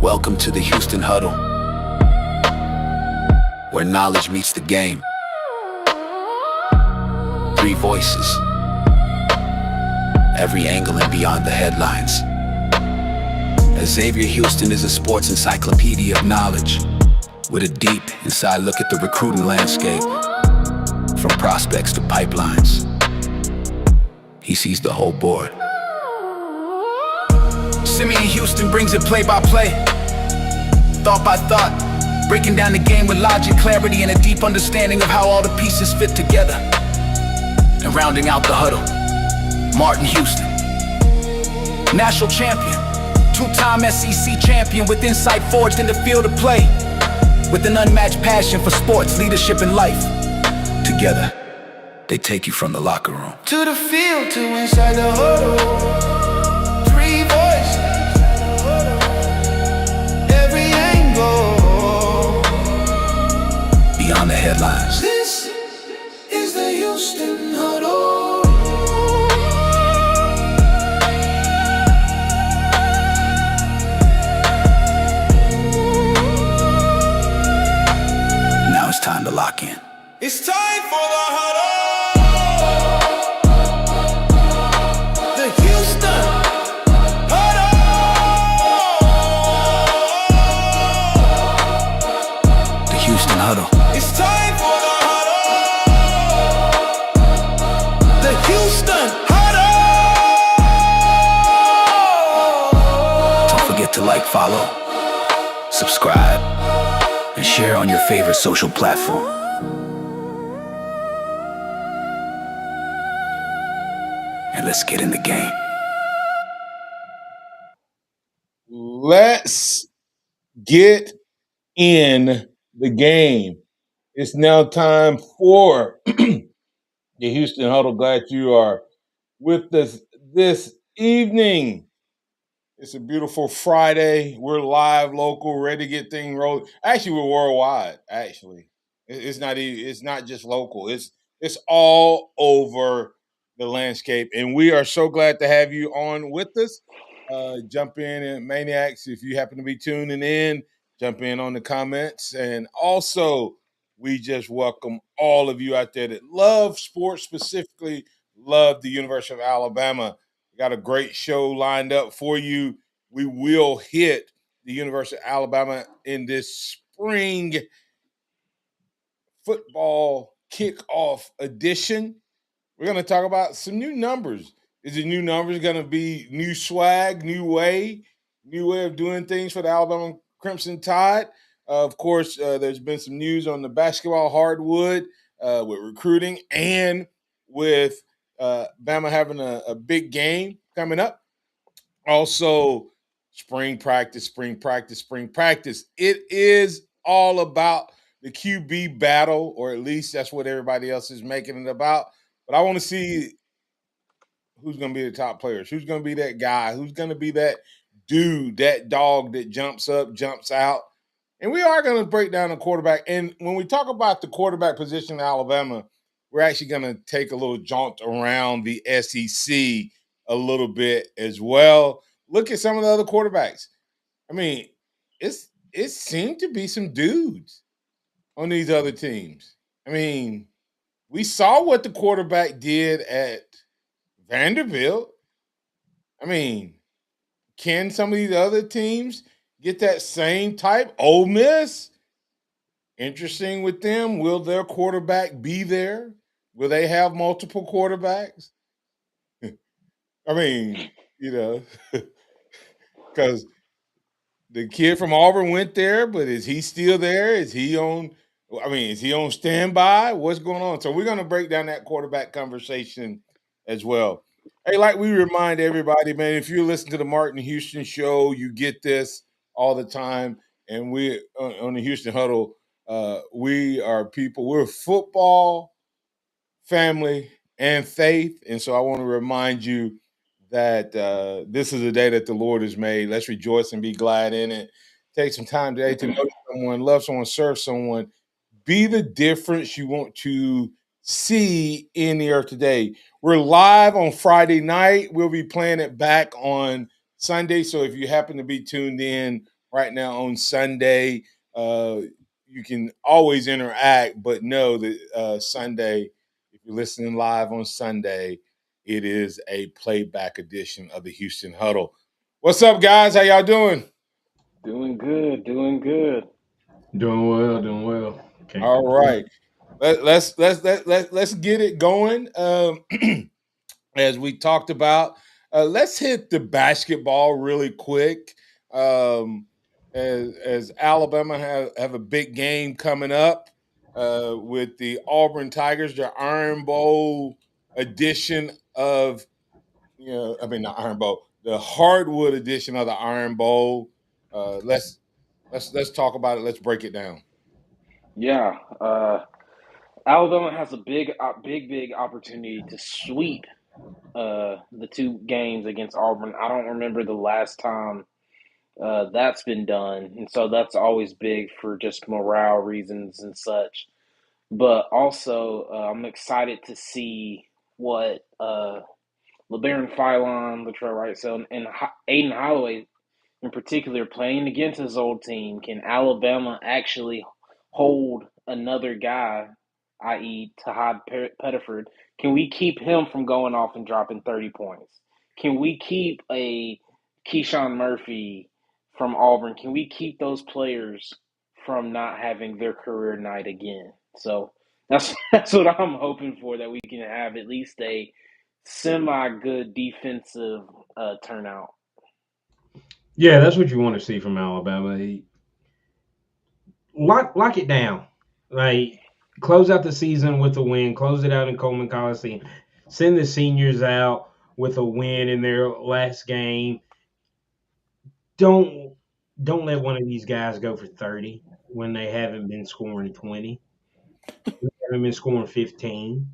Welcome to the Houston Huddle, where knowledge meets the game. Three voices, every angle and beyond the headlines. Xavier Houston is a sports encyclopedia of knowledge, with a deep inside look at the recruiting landscape, from prospects to pipelines. He sees the whole board. Simeon Houston brings it play by play, thought by thought, breaking down the game with logic, clarity, and a deep understanding of how all the pieces fit together. And rounding out the huddle, Martin Houston, national champion, two-time SEC champion with insight forged in the field of play, with an unmatched passion for sports, leadership, and life. Together, they take you from the locker room to the field, to inside the huddle. Three voices, every angle, beyond the headlines. This is the Houston Huddle. Now it's time to lock in. It's time for the huddle. The Houston Huddle. The Houston Huddle. It's time for the huddle. The Houston Huddle. Don't forget to like, follow, subscribe, and share on your favorite social platform. And let's get in the game. Let's get in the game. It's now time for the Houston Huddle. Glad you are with us this evening. It's a beautiful Friday. We're live, local, ready to get things rolling. Actually, we're worldwide. Actually, it's not just local. It's all over the landscape, and we are so glad to have you on with us. Jump in, and maniacs, if you happen to be tuning in, jump in on the comments. And also, we just welcome all of you out there that love sports, specifically love the University of Alabama. We got a great show lined up for you. We will hit the University of Alabama in this spring football kickoff edition. We're going to talk about some new numbers. Is the new numbers going to be new swag, new way of doing things for the Alabama Crimson Tide? Of course, there's been some news on the basketball hardwood with recruiting and with Bama having a big game coming up. Also, spring practice. It is all about the QB battle, or at least that's what everybody else is making it about. But I want to see who's going to be the top players. Who's going to be that guy? Who's going to be that dude, that dog that jumps up, jumps out? And we are going to break down the quarterback. And when we talk about the quarterback position in Alabama, we're actually going to take a little jaunt around the SEC a little bit as well. Look at some of the other quarterbacks. I mean, it seemed to be some dudes on these other teams. I mean, we saw what the quarterback did at Vanderbilt. I mean, can some of these other teams get that same type? Ole Miss, interesting with them. Will their quarterback be there? Will they have multiple quarterbacks? I mean, because the kid from Auburn went there, but is he still there? Is he on standby? What's going on? So we're going to break down that quarterback conversation as well. Hey, like we remind everybody, man, if you listen to the Martin Houston show, you get this all the time. And we on the Houston Huddle, we are people. We're football, family, and faith. And so I want to remind you that this is a day that the Lord has made. Let's rejoice and be glad in it. Take some time today to know someone, love someone, serve someone. Be the difference you want to see in the earth today. We're live on Friday night. We'll be playing it back on Sunday. So if you happen to be tuned in right now on Sunday. Uh, you can always interact, but know that Sunday, if you're listening live on Sunday, it is a playback edition of the Houston Huddle. What's up, guys? How y'all doing? Doing good, doing good. Doing well, doing well. Can't All complain. right, let's get it going. As we talked about, let's hit the basketball really quick. Um, as Alabama have a big game coming up with the Auburn Tigers, their Iron Bowl edition of I mean the Iron Bowl, the hardwood edition of the Iron Bowl. Let's talk about it. Let's break it down. Yeah, Alabama has a big opportunity to sweep the two games against Auburn. I don't remember the last time that's been done, and so that's always big for just morale reasons and such. But also, I'm excited to see what LeBaron Philon, Latrell Wright, so and Aiden Holloway in particular, playing against his old team, can Alabama actually hold another guy, i.e., Tahad Pettiford? Can we keep him from going off and dropping 30 points? Can we keep a Keyshawn Murphy from Auburn? Can we keep those players from not having their career night again? So that's what I'm hoping for, that we can have at least a semi good defensive turnout. Yeah, that's what you want to see from Alabama. Lock it down. Like close out the season with a win. Close it out in Coleman Coliseum. Send the seniors out with a win in their last game. Don't don't let one of these guys go for 30 when they haven't been scoring 20. They haven't been scoring 15.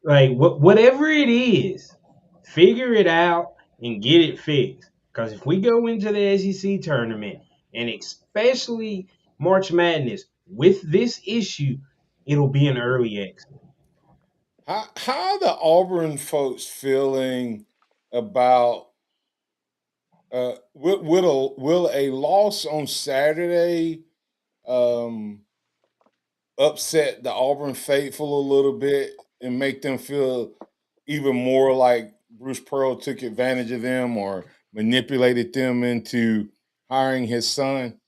Like whatever it is, figure it out and get it fixed. Because if we go into the SEC tournament and especially March Madness with this issue, it'll be an early exit. How are the Auburn folks feeling about will a loss on Saturday um, upset the Auburn faithful a little bit and make them feel even more like Bruce Pearl took advantage of them or manipulated them into hiring his son?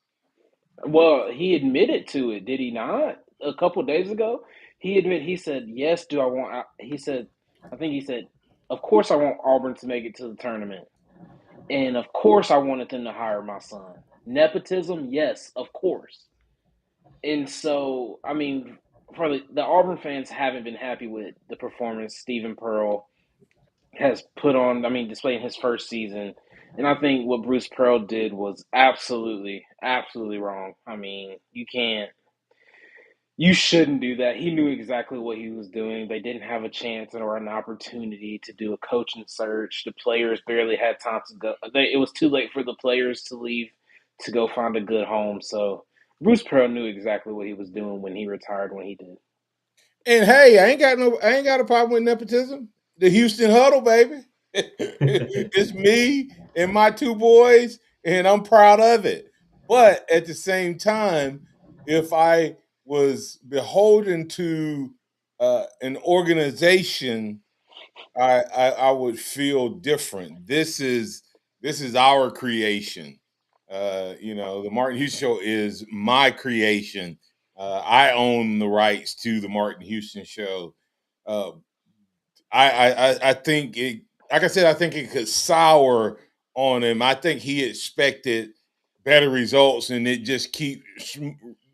Well, he admitted to it, did he not? A couple days ago, he said, "Yes, do I want?" He said, "I think he said, of course I want Auburn to make it to the tournament, and of course I wanted them to hire my son. Nepotism, yes, of course." And so, I mean, for the Auburn fans haven't been happy with the performance Stephen Pearl has put on, I mean, displaying his first season. And I think what Bruce Pearl did was absolutely wrong. I mean, you shouldn't do that. He knew exactly what he was doing. They didn't have a chance or an opportunity to do a coaching search. The players barely had time to go. It was too late for the players to leave to go find a good home. So Bruce Pearl knew exactly what he was doing when he retired when he did. And hey, I ain't got a problem with nepotism. The Houston Huddle, baby. It's me and my two boys, and I'm proud of it. But at the same time, if I was beholden to an organization, I would feel different. This is our creation. The Martin Houston Show is my creation. I own the rights to the Martin Houston Show. Uh, I think it, like I said, I think it could sour on him. I think he expected better results, and it just keep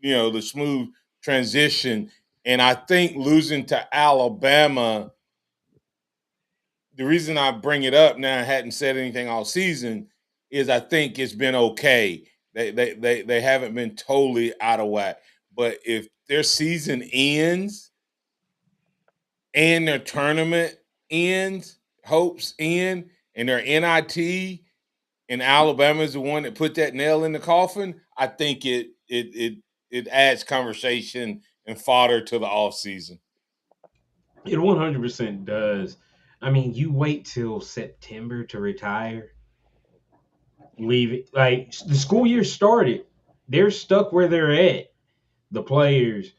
the smooth transition. And I think losing to Alabama, the reason I bring it up now, I hadn't said anything all season, is I think it's been okay. They haven't been totally out of whack. But if their season ends and their tournament ends, hopes end, and their NIT and Alabama is the one that put that nail in the coffin, I think it adds conversation and fodder to the off season. It 100% does. I mean, you wait till September to retire. leave it. Like the school year started, they're stuck where they're at. The players,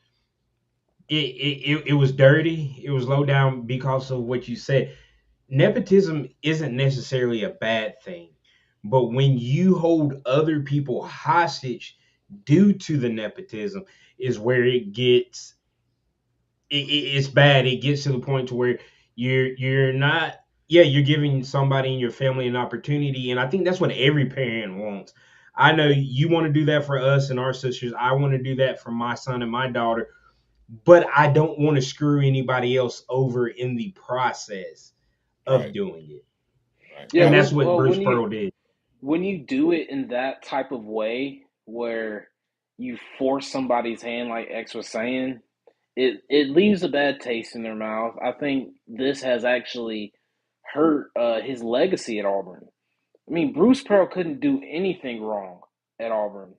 it was dirty. It was low down because of what you said. Nepotism isn't necessarily a bad thing, but when you hold other people hostage due to the nepotism, is where it's bad. It gets to the point to where you're not. Yeah, you're giving somebody in your family an opportunity, and I think that's what every parent wants. I know you want to do that for us and our sisters. I want to do that for my son and my daughter, but I don't want to screw anybody else over in the process of Right, doing it. right. Yeah, And I, that's what well, Bruce Pearl did. when you do it in that type of way where you force somebody's hand, like X was saying, it leaves a bad taste in their mouth. I think this has actually hurt his legacy at Auburn. I mean, Bruce Pearl couldn't do anything wrong at Auburn.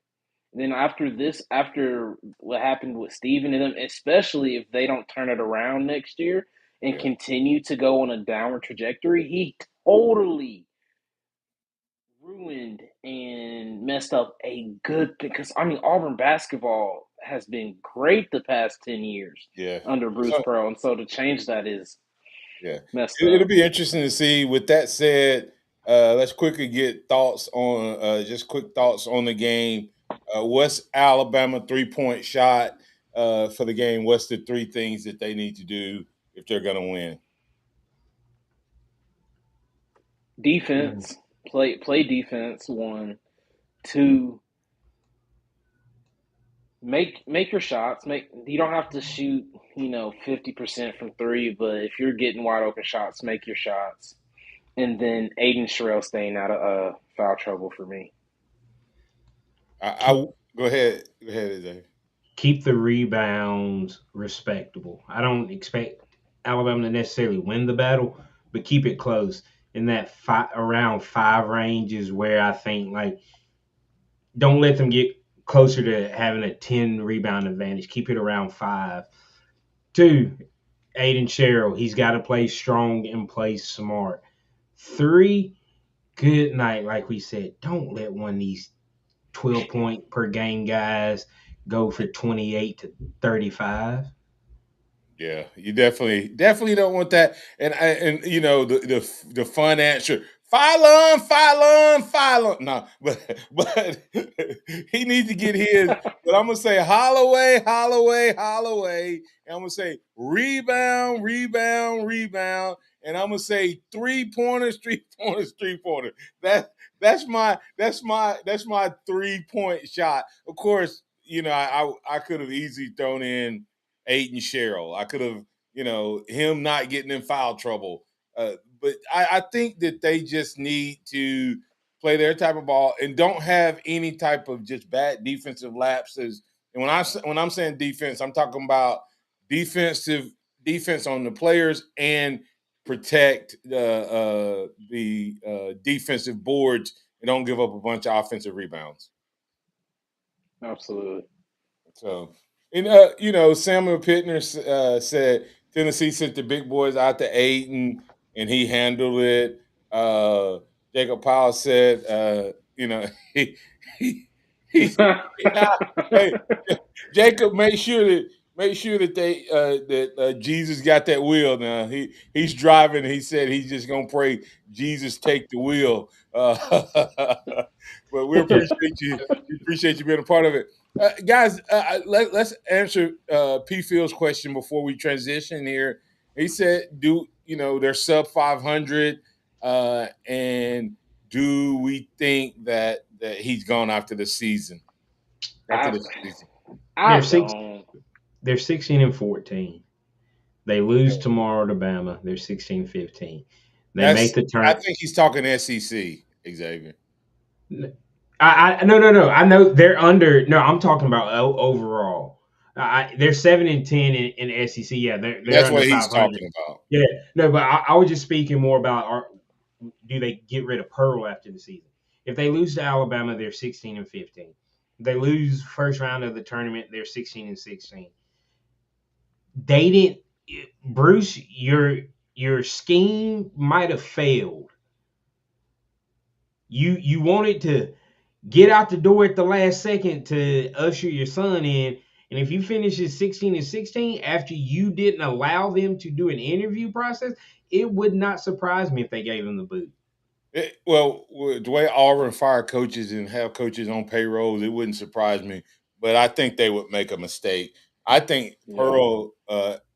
Then after this, after what happened with Steven and them, especially if they don't turn it around next year and yeah, continue to go on a downward trajectory, he totally ruined and messed up a good thing. Because I mean, Auburn basketball has been great the past 10 years yeah. under Bruce So Pearl, and so to change that is yeah, messed it'll up. be interesting to see. With that said, let's quickly get thoughts on just quick thoughts on the game. What's Alabama 3-point shot for the game? What's the three things that they need to do if they're going to win? Mm. Defense, play defense. One, two. Make your shots. Make you don't have to shoot 50% from three, but if you're getting wide open shots, make your shots. And then Aiden Sherrill staying out of foul trouble for me. I go ahead, go ahead, Zay. Keep the rebounds respectable. I don't expect Alabama to necessarily win the battle, but keep it close. In that around five range is where I think like don't let them get closer to having a 10 rebound advantage. Keep it around five. Two, Aiden Sherrill, he's got to play strong and play smart. Three, good night, like we said. Don't let one of these 12-point per game guys go for 28 to 35. Yeah, you definitely don't want that. And the fun answer, file on. No, but he needs to get his. But I'm gonna say Holloway, and I'm gonna say rebound, and I'm gonna say 3 pointers, 3 pointers, 3 pointer. That's my 3 point shot. Of course, I could have easily thrown in Aiden Sherrill. I could have, him not getting in foul trouble. But I think that they just need to play their type of ball and don't have any type of just bad defensive lapses. And when I'm saying defense, I'm talking about defensive defense on the players and protect the defensive boards and don't give up a bunch of offensive rebounds. Absolutely. So, and Samuel Pittner said Tennessee sent the big boys out to Aiton, and he handled it. Jacob Powell said, he he he. Nah, hey, Jacob, make sure that Jesus got that wheel. Now he's driving. He said he's just gonna pray Jesus take the wheel. But we appreciate you. We appreciate you being a part of it. Guys, let's answer P. Field's question before we transition here. He said, "Do they're sub 500, and do we think that he's gone after the season? After I the season, I They're six. don't. They're 16 and 14. They lose tomorrow to Bama. They're 16-15. They make that's the I turn. think he's talking SEC, Xavier. No. I know they're under. No, I'm talking about overall. They're 7-10 in SEC. Yeah, they're That's under what he's 500. talking about. Yeah, no, but I was just speaking more about do they get rid of Pearl after the season? If they lose to Alabama, they're 16-15. If they lose first round of the tournament, they're 16-16. They didn't. Bruce, your scheme might have failed, You wanted to get out the door at the last second to usher your son in. And if you finish at 16-16 after you didn't allow them to do an interview process, it would not surprise me if they gave him the boot. Well, with the way Auburn fire coaches and have coaches on payrolls, it wouldn't surprise me. But I think they would make a mistake. I think Yeah, Pearl,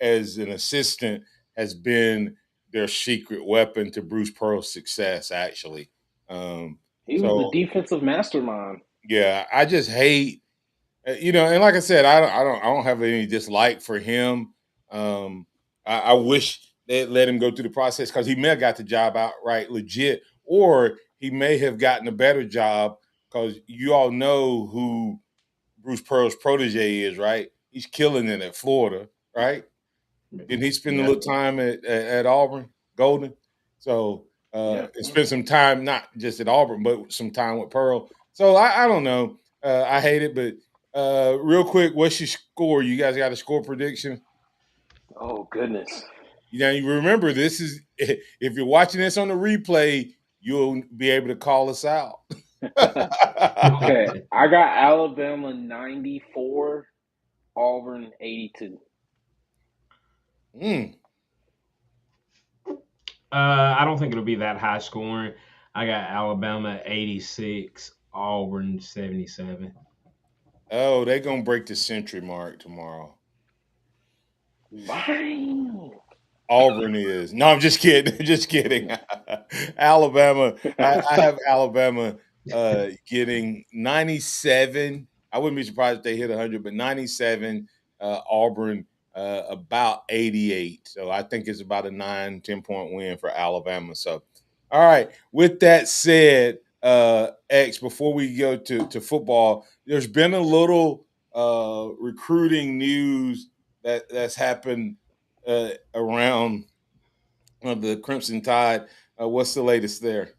as an assistant, has been their secret weapon to Bruce Pearl's success. Actually, um, he was the so defensive mastermind. yeah, I just hate and like I said, I don't have any dislike for him. Um, I wish they let him go through the process because he may have got the job outright legit, or he may have gotten a better job because you all know who Bruce Pearl's protege is, right? He's killing it at Florida, right? Didn't he spend a Yeah. little time at Auburn, Golden? So Yeah, and spend some time not just at Auburn, but some time with Pearl. So I don't know. I hate it, but real quick, what's your score? You guys got a score prediction? oh goodness. You remember this is if you're watching this on the replay, you'll be able to call us out. Okay, I got Alabama 94, Auburn 82. Mm. I don't think it'll be that high scoring. I got Alabama 86, Auburn 77. Oh, they're gonna break the century mark tomorrow. Wow. Auburn is. No, I'm just kidding. Just kidding. Alabama. I have Alabama getting 97. I wouldn't be surprised if they hit 100, but 97. Auburn about 88. So I think it's about a 9, 10 point win for Alabama. So, all right. With that said, X, before we go to football, there's been a little recruiting news that's happened around the Crimson Tide. What's the latest there?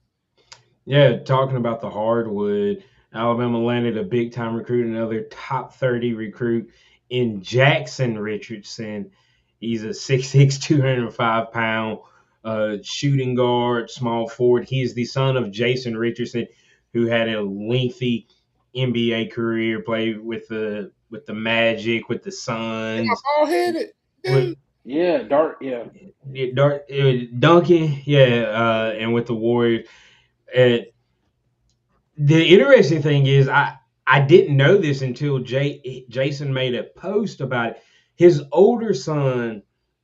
Yeah, talking about the hardwood, Alabama landed a big time recruit, another top 30 recruit in Jackson Richardson. He's a 6'6, 205 pound shooting guard, small forward. He is the son of Jason Richardson, who had a lengthy NBA career, played with the Magic, with the Suns, All headed, with dude. Yeah, Dart. Yeah. Duncan, yeah, and with the Warriors. And the interesting thing is, I didn't know this until Jason made a post about it. His older son,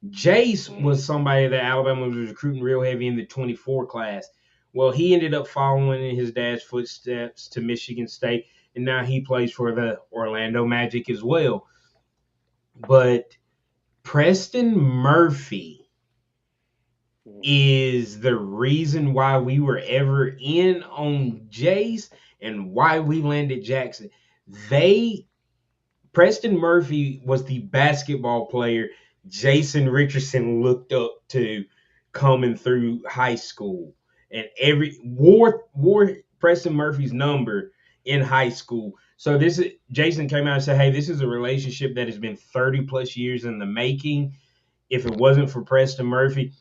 Jace, Mm. was somebody that Alabama was recruiting real heavy in the 24 class. Well, he ended up following in his dad's footsteps to Michigan State, and now he plays for the Orlando Magic as well. But Preston Murphy Mm. is the reason why we were ever in on Jace and why we landed Jackson. They Preston Murphy was the basketball player Jason Richardson looked up to coming through high school, and every wore Preston Murphy's number in high school. So this is Jason came out and said, "Hey, this is a relationship that has been 30 plus years in the making. If it wasn't for Preston Murphy,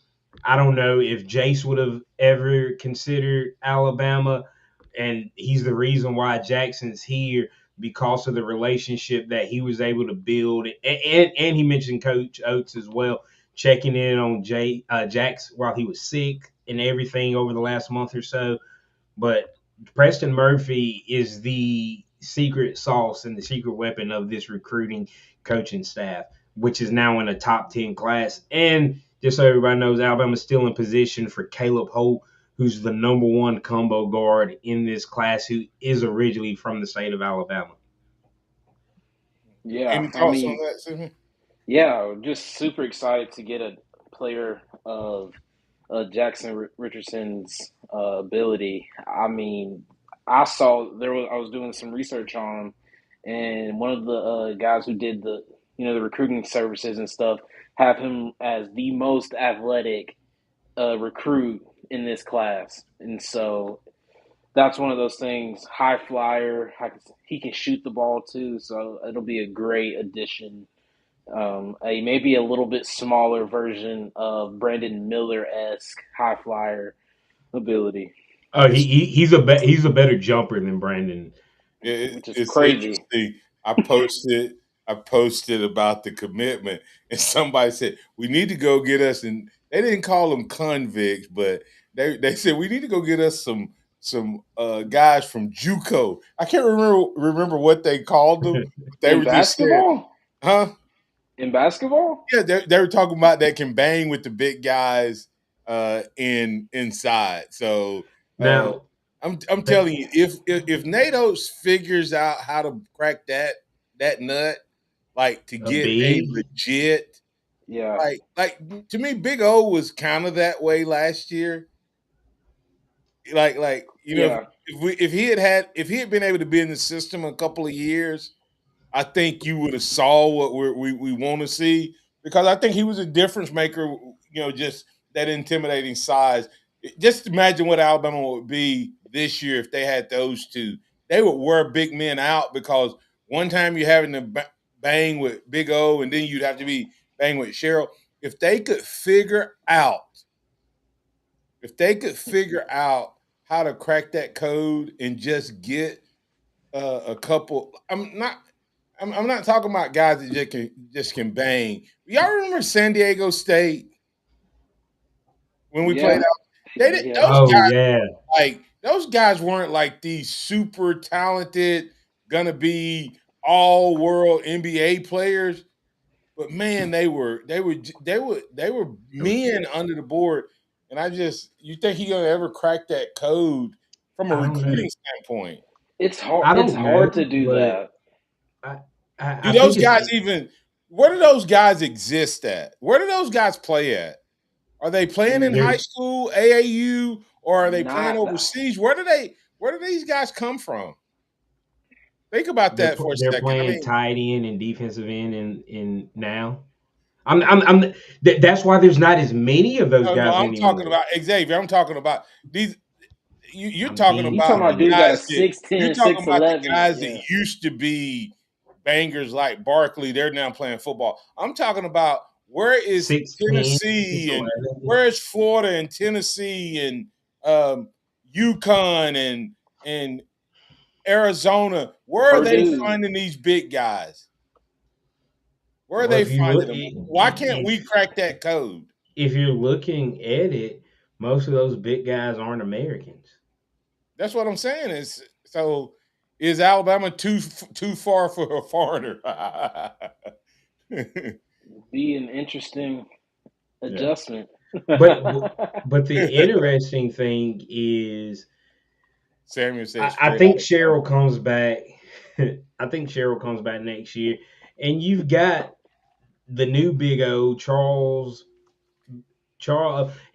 I don't know if Jace would have ever considered Alabama, and he's the reason why Jackson's here because of the relationship that he was able to build. And he mentioned Coach Oates as well, checking in on Jax while he was sick and everything over the last month or so. But Preston Murphy is the secret sauce and the secret weapon of this recruiting coaching staff, which is now in a top 10 class. And just so everybody knows, Alabama's still in position for Caleb Holt, who's the number one combo guard in this class, who is originally from the state of Alabama. Yeah, Any I thoughts on mean, that, Simon? yeah, just super excited to get a player of Jackson Richardson's ability. I mean, I was doing some research on him, and one of the guys who did the recruiting services and stuff have him as the most athletic recruit in this class, and so that's one of those things. High flyer, he can shoot the ball too, so it'll be a great addition. A maybe a little bit smaller version of Brandon Miller esque high flyer ability. Oh, he's a better jumper than Brandon. which is It's crazy. interesting. I posted about the commitment, and somebody said we need to go get us, and they didn't call them convicts, but they said we need to go get us some guys from JUCO. I can't remember what they called them, but they In were just saying, basketball? huh? In basketball? Yeah, they were talking about that can bang with the big guys inside. So uh, Now, I'm but telling you, if Natos figures out how to crack that nut, like to a get a big, legit Yeah, like to me, Big O was kind of that way last year. Like yeah, if he had been able to be in the system a couple of years, I think you would have saw what we want to see because I think he was a difference maker. Just that intimidating size. Just imagine what Alabama would be this year if they had those two. They would wear big men out because one time you're having to bang with Big O, and then you'd have to be bang with Cheryl. If they could figure out, if they could figure out how to crack that code and just get a couple. I'm not talking about guys that just can bang. Y'all remember San Diego State when we played yeah, out? They did yeah, those oh guys yeah, like those guys weren't like these super talented, gonna be all world NBA players, but man, they were men under the board. And you think he gonna ever crack that code from a I don't know. recruiting standpoint? it's hard. I It's don't know, hard to do but that. I Do I those think it's guys even? Where do those guys exist at? Where do those guys play at? Are they playing in high they're school, AAU, or are they playing Not overseas? Where do these guys come from? Think about that for a they're second. I playing mean, tight end and defensive end in now. I'm that's why there's not as many of those no, guys I'm talking anymore. about Xavier. I'm talking about these. You're I'm talking being you about talking the about funny. dude got a guys that you're 6'10", talking about the 6'11". guys that Yeah, used to be bangers like Barkley. They're now playing football. I'm talking about where is 6'10", Tennessee and 6'11". where is Florida and Tennessee and Yukon and Arizona. Where are they Purdue. finding these big guys? Where are Well, they if you look, finding them? Why can't we crack that code? if you're looking at it, most of those big guys aren't Americans. That's what I'm saying. Is Alabama too far for a foreigner? Be an interesting Yeah, adjustment. but but the interesting thing is, Samuel said I straight think out of Cheryl Columbus. comes back. I think Cheryl comes back next year, and you've got the new Big O, Charles,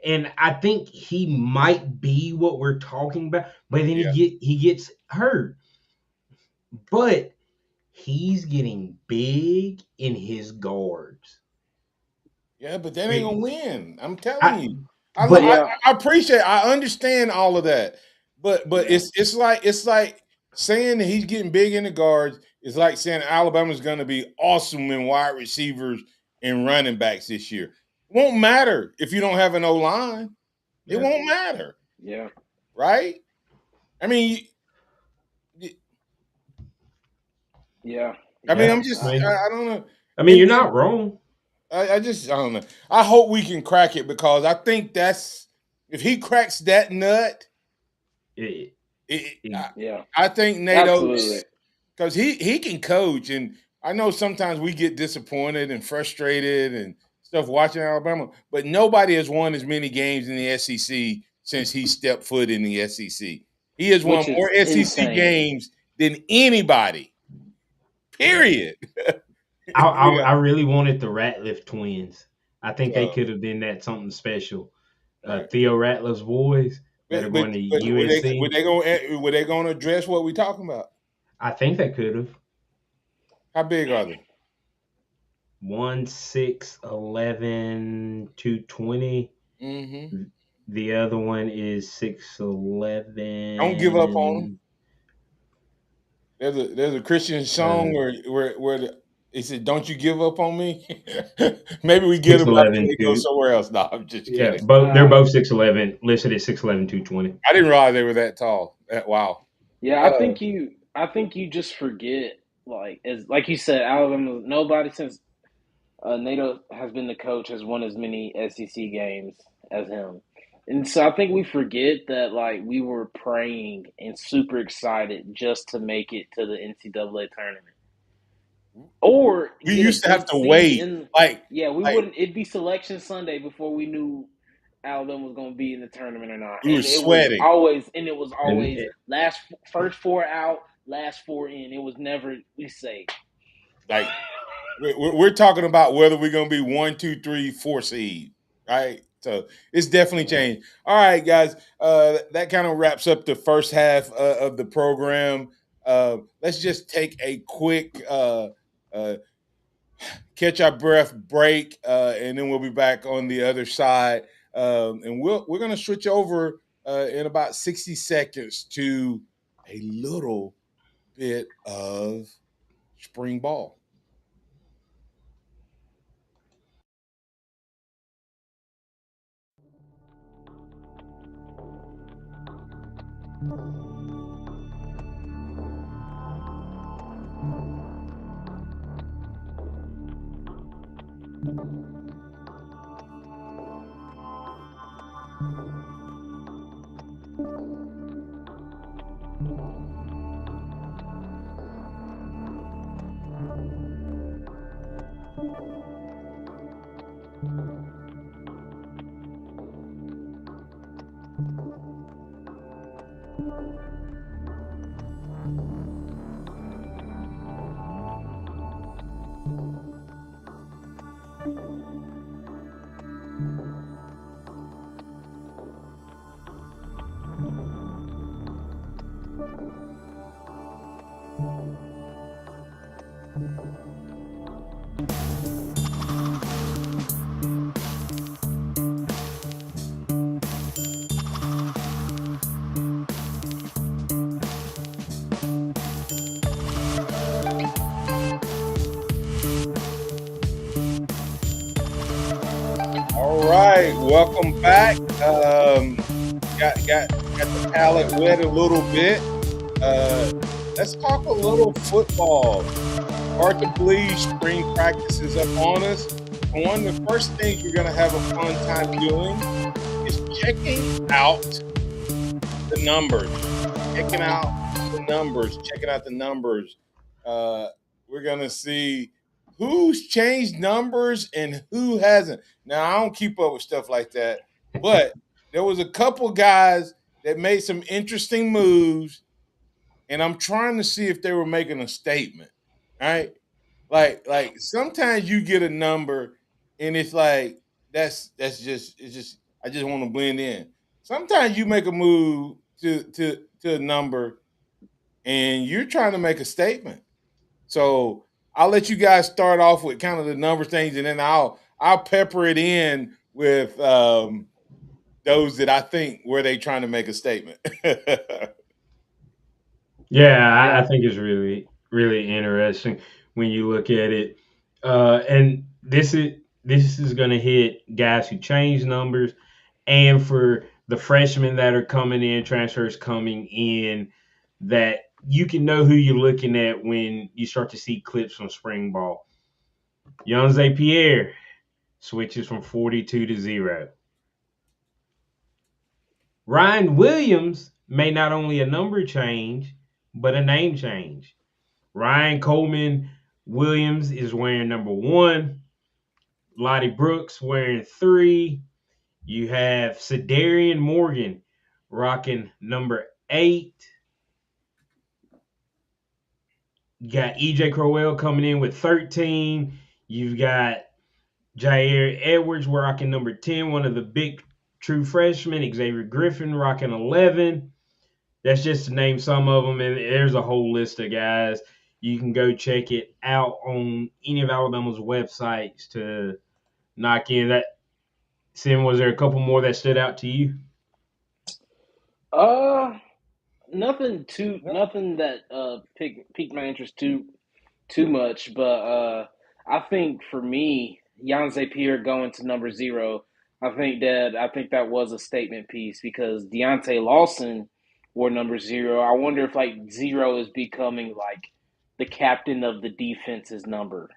and I think he might be what we're talking about. But then Yeah, he gets hurt, but he's getting big in his guards. yeah, but that ain't It, gonna win. I'm telling I you. I, but Yeah, I appreciate. I understand all of that, but yeah, it's like saying that he's getting big in the guards is like saying Alabama's going to be awesome in wide receivers and running backs this year. It won't matter if you don't have an O line. It yeah, won't matter, yeah, right? I mean, yeah, yeah. I'm yeah. just I don't know. I mean, And you're not wrong. I don't know. I hope we can crack it because I think that's if he cracks that nut, It, it, it, I think Absolutely. NATO's because he can coach, and I know sometimes we get disappointed and frustrated and stuff watching Alabama, but nobody has won as many games in the SEC since he stepped foot in the SEC. He has won Which is more SEC insane. games than anybody. yeah. Period. I really wanted the Ratliff twins. I think they So, could have been that something special. right. Theo Ratliff's boys that are But going to would they USC. going to address what we talking about? I think they could have. How big are they? 1, 6, 11, 220. Mm-hmm. The other one is Don't give up on them. 6'11". There's a Christian Uh, song where He said, "Don't you give up on me." Maybe we get Six him after eleven they go two. somewhere else. No, I'm just Yeah, kidding. they're Uh, both 6'11", listed at 6'11", 220. I didn't realize they were that tall. Wow. yeah, Uh, I think you just forget, like, as like you said, Alabama. Nobody since Nato has been the coach has won as many SEC games as him, and so I think we forget that, like, we were praying and super excited just to make it to the NCAA tournament or we get a used to have good to seed wait, in. like, Yeah, we like wouldn't. It'd be Selection Sunday before we knew Alabama was going to be in the tournament or not, we were sweating. and it was And always first four out, last four in. It was never we say. Like we're talking about whether we're going to be 1, 2, 3, 4 seed, right? So it's definitely changed. All right, guys, that kind of wraps up the first half of the program. Let's just take a quick uh, catch our breath break, and then we'll be back on the other side. And we're going to switch over in about 60 seconds to a little bit of spring ball. All right, welcome back. Got the palate wet a little bit. Uh, let's talk a little football. Hard to believe spring practice is up on us. And one of the first things we're going to have a fun time doing is checking out the numbers. Checking out checking out the numbers. Uh, we're going to see who's changed numbers and who hasn't. Now, I don't keep up with stuff like that, but there was a couple guys that made some interesting moves, and I'm trying to see if they were making a statement. Right? Like sometimes you get a number and it's like that's just it's just I just want to blend in. Sometimes you make a move to a number and you're trying to make a statement. So I'll let you guys start off with kind of the number things, and then I'll pepper it in with those that I think where they trying to make a statement. yeah, I Yeah, think it's really really interesting when you look at it. And this is going to hit guys who change numbers, and for the freshmen that are coming in, transfers coming in, that you can know who you're looking at when you start to see clips from spring ball. Yonze Pierre switches from 42 to 0. Ryan Williams made not only a number change, but a name change. Ryan Coleman Williams is wearing number 1. Lottie Brooks wearing 3. You have Sedarian Morgan rocking number 8. You got EJ Crowell coming in with 13. You've got Jair Edwards rocking number 10, one of the big true freshmen. Xavier Griffin rocking 11. That's just to name some of them, and there's a whole list of guys. You can go check it out on any of Alabama's websites to knock in that. Sim, was there a couple more that stood out to you? nothing No. nothing that piqued my interest too much, but I think for me, Jan Pierre going to number 0, I think that was a statement piece because Deontay Lawson wore number 0. I wonder if like 0 is becoming like the captain of the defense's number.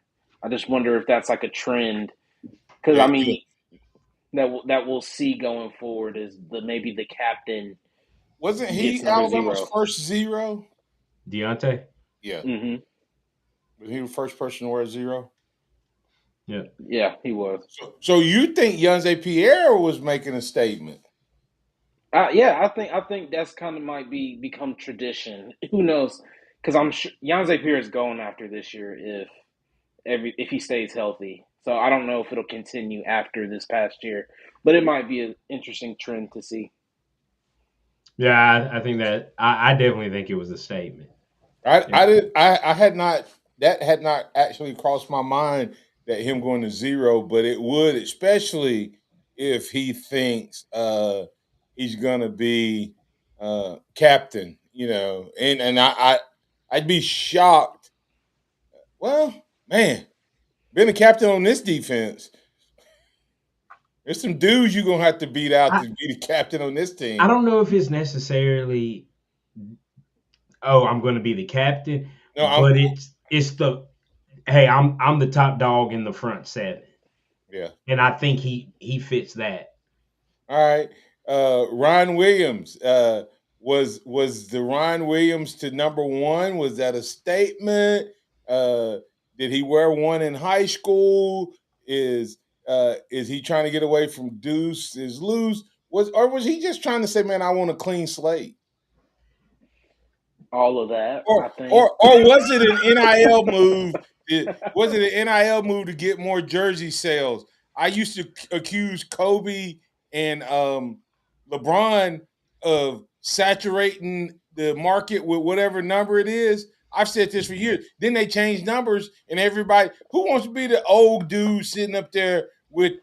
I just wonder if that's like a trend because I Yeah, mean that we'll see going forward is the maybe the captain wasn't gets he number Alabama's 0. first zero? Deontay. Yeah, Mm-hmm. was he the first person to wear zero? Yeah. Yeah, he was. So you think Yunze Pierre was making a statement? Yeah, I think that's kind of might be become tradition. Who knows? Because I'm sure Jan Pierre is going after this year if he stays healthy. So I don't know if it'll continue after this past year, but it might be an interesting trend to see. Yeah, I think that I definitely think it was a statement. Yeah. I had not that had not actually crossed my mind that him going to zero, but it would, especially if he thinks he's gonna be captain, and I'd be shocked. Well, man, being a captain on this defense, there's some dudes you're gonna have to beat out I, to be the captain on this I team. don't know if it's necessarily, oh, I'm going to be the captain, No, I'm but it's the, hey, I'm the top dog in the front seven, yeah. and I think he fits that. All right. Ryan Williams. Was the Ryan Williams to number one? Was that a statement? Uh, did he wear one in high school? Is he trying to get away from Deuce is loose? Was he just trying to say, man, I want a clean slate? All of that, Or I think. or was it an NIL move? Was it an NIL move to get more jersey sales? I used to accuse Kobe and LeBron of saturating the market with whatever number it is. I've said this for years. Then they changed numbers, and everybody who wants to be the old dude sitting up there with,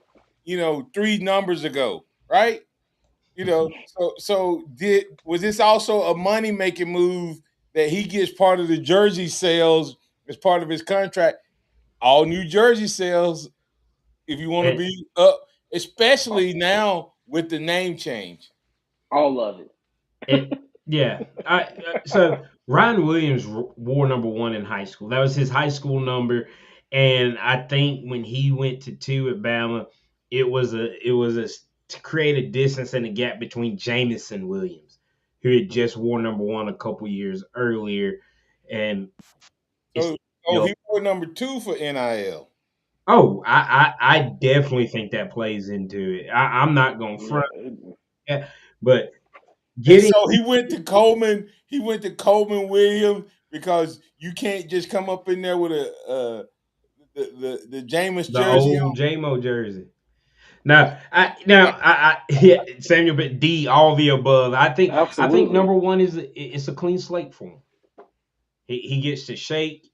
3 numbers ago, right? So did was this also a money making move that he gets part of the jersey sales as part of his contract? All new jersey sales, if you want to And, be up, especially now with the name change. All of it. and yeah, so Ryan Williams wore number 1 in high school. That was his high school number, and I think when he went to 2 at Bama, it was to create a distance and a gap between Jamison Williams, who had just wore number 1 a couple years earlier, and it's So, you know he wore number 2 for NIL. oh, I definitely think that plays into it. I'm not going to front, Yeah. yeah, but And getting so he went to Coleman. He went to Coleman Williams because you can't just come up in there with the Jameis the jersey old JMO jersey. Yeah, Samuel, but D, all the above. I think Absolutely. number 1 it's a clean slate for him. He gets to shake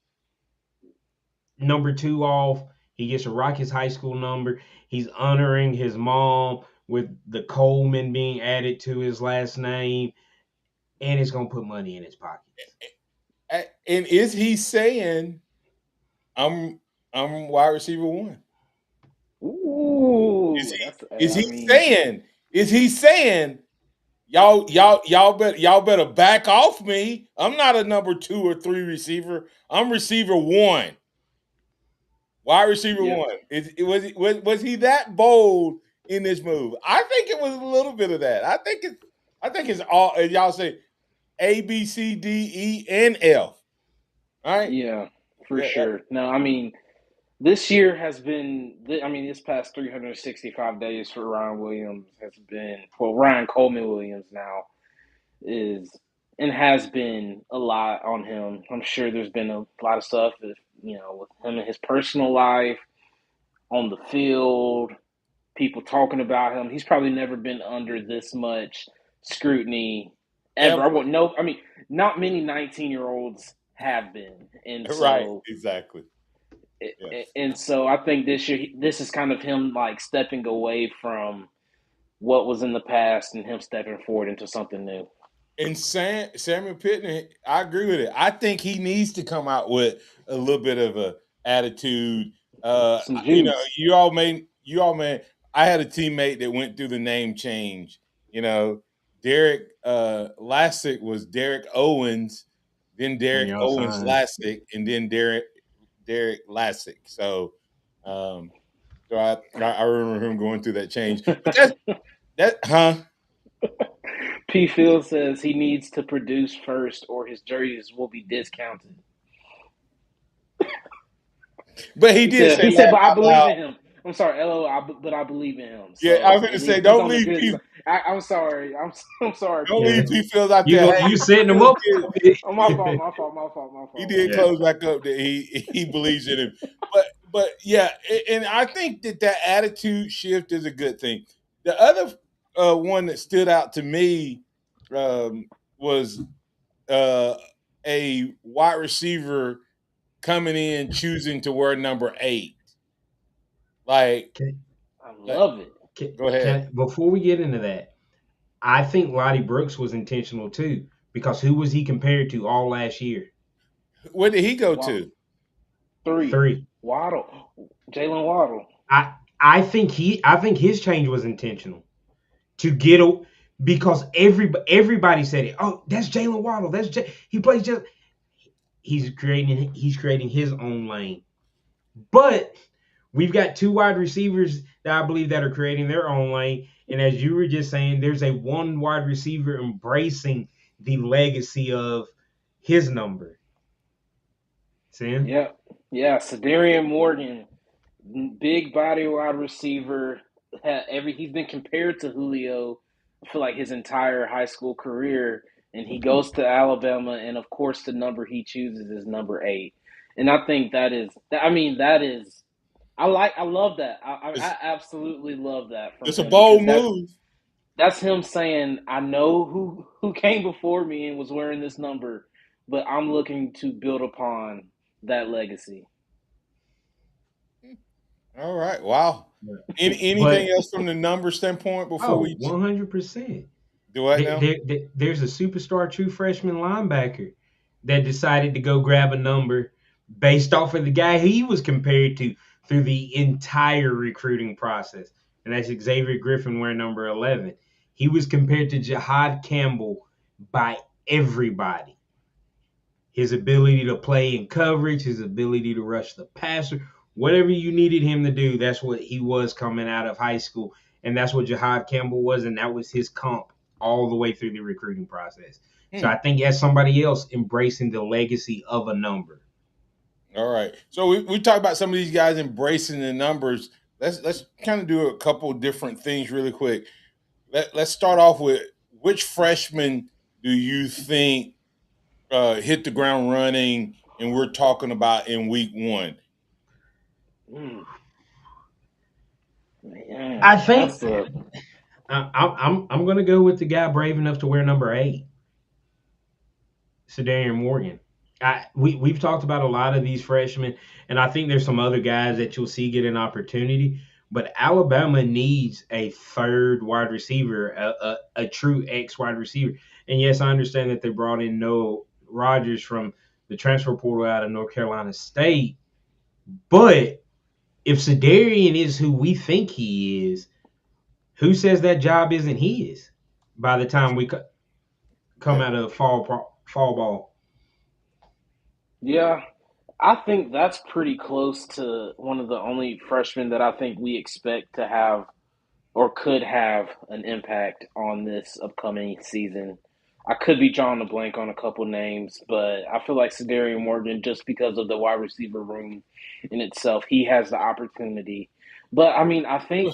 number 2 off. He gets to rock his high school number. He's honoring his mom with the Coleman being added to his last name, and it's gonna put money in his pockets. And is he saying I'm wide receiver one? Is Ooh, he that's. is I he mean, saying is he saying y'all better back off me? I'm not a number 2 or 3 receiver. I'm receiver one. Wide receiver yeah, one. Was he that bold in this move? I think it was a little bit of that. I think it's all, as y'all say, A B C D E and F. All right. yeah, for Yeah. sure. No, I mean, this year has been. I mean, this past 365 days for Ryan Williams has been. Well, Ryan Coleman Williams now is and has been a lot on him. I'm sure there's been a lot of stuff, with him in his personal life, on the field, people talking about him. He's probably never been under this much scrutiny ever. Ever. I won't know. I mean, not many 19-year-olds have been, and Right. so Exactly. Yeah. and so I think this year this is kind of him like stepping away from what was in the past and him stepping forward into something new. And Samuel Pittman, I agree with it. I think he needs to come out with a little bit of a attitude. Some You know, juice. you all made. I had a teammate that went through the name change. You know, Derek Lassick was Derek Owens, then when Derek y'all Owens signed. Lassick, and then Derek Lassick. Um, so I remember him going through that change. But huh? P. Phil says he needs to produce first, or his jerseys will be discounted. But he did say He said, laugh but I out believe loud. in him. I'm sorry, LO, but I believe in him. Yeah, I was So going at to say, least he's don't on the leave good P. side. I'm sorry. I'm sorry, Don't P. Yeah, leave Phil. P. Phil's out there. Hey, you P. setting them Phil up did. a bit. Oh, my fault. My fault. My fault. My He fault. did Yeah. close back up that he believes in him. But yeah, and I think that attitude shift is a good thing. The other one that stood out to me was uh, a wide receiver coming in choosing to wear number 8. Like, Can, I like love it. go ahead. before we get into that, I think Lottie Brooks was intentional too, because who was he compared to all last year? Where did he go Wow. to? 3. Three. Waddle. Jalen Waddle. I think his change was intentional to get a because everybody said it. Oh, that's Jalen Waddle. He plays just he's creating his own lane. But we've got two wide receivers that I believe that are creating their own lane. And as you were just saying, there's a one wide receiver embracing the legacy of his number. Sam? Yeah. Yeah. Cedarian Morgan, big body wide receiver. He's been compared to Julio for like his entire high school career, and he goes to Alabama, and of course the number he chooses is number 8. And I think that is, I mean, that is, I love that. It's, I absolutely love that from it's a him bold because move. that's him saying, I know who came before me and was wearing this number, but I'm looking to build upon that legacy. All right. Wow. Anything But else from the number standpoint before we 100%. do it now? There's a superstar true freshman linebacker that decided to go grab a number based off of the guy he was compared to through the entire recruiting process. And that's Xavier Griffin wearing number 11. He was compared to Jahad Campbell by everybody. His ability to play in coverage, his ability to rush the passer, whatever you needed him to do, that's what he was coming out of high school. And that's what Jahad Campbell was, and that was his comp all the way through the recruiting process. So Hmm. I think as somebody else embracing the legacy of a number. All right. So we talked about some of these guys embracing the numbers. Let's kind of do a couple different things really quick. Let's start off with which freshman do you think hit the ground running, and we're talking about in week 1? Mm, man, I think that's a I'm going to go with the guy brave enough to wear number 8, Cedarian Morgan. We've talked about a lot of these freshmen, and I think there's some other guys that you'll see get an opportunity. But Alabama needs a third wide receiver, a true X wide receiver. And yes, I understand that they brought in Noah Rogers from the transfer portal out of North Carolina State. But if Cedarian is who we think he is, who says that job isn't his by the time we come Yeah. out of fall ball? yeah. I think that's pretty close to one of the only freshmen that I think we expect to have or could have an impact on this upcoming season. I could be drawing a blank on a couple names, but I feel like Cedarian Morgan, just because of the wide receiver room in itself, he has the opportunity. But I mean, I think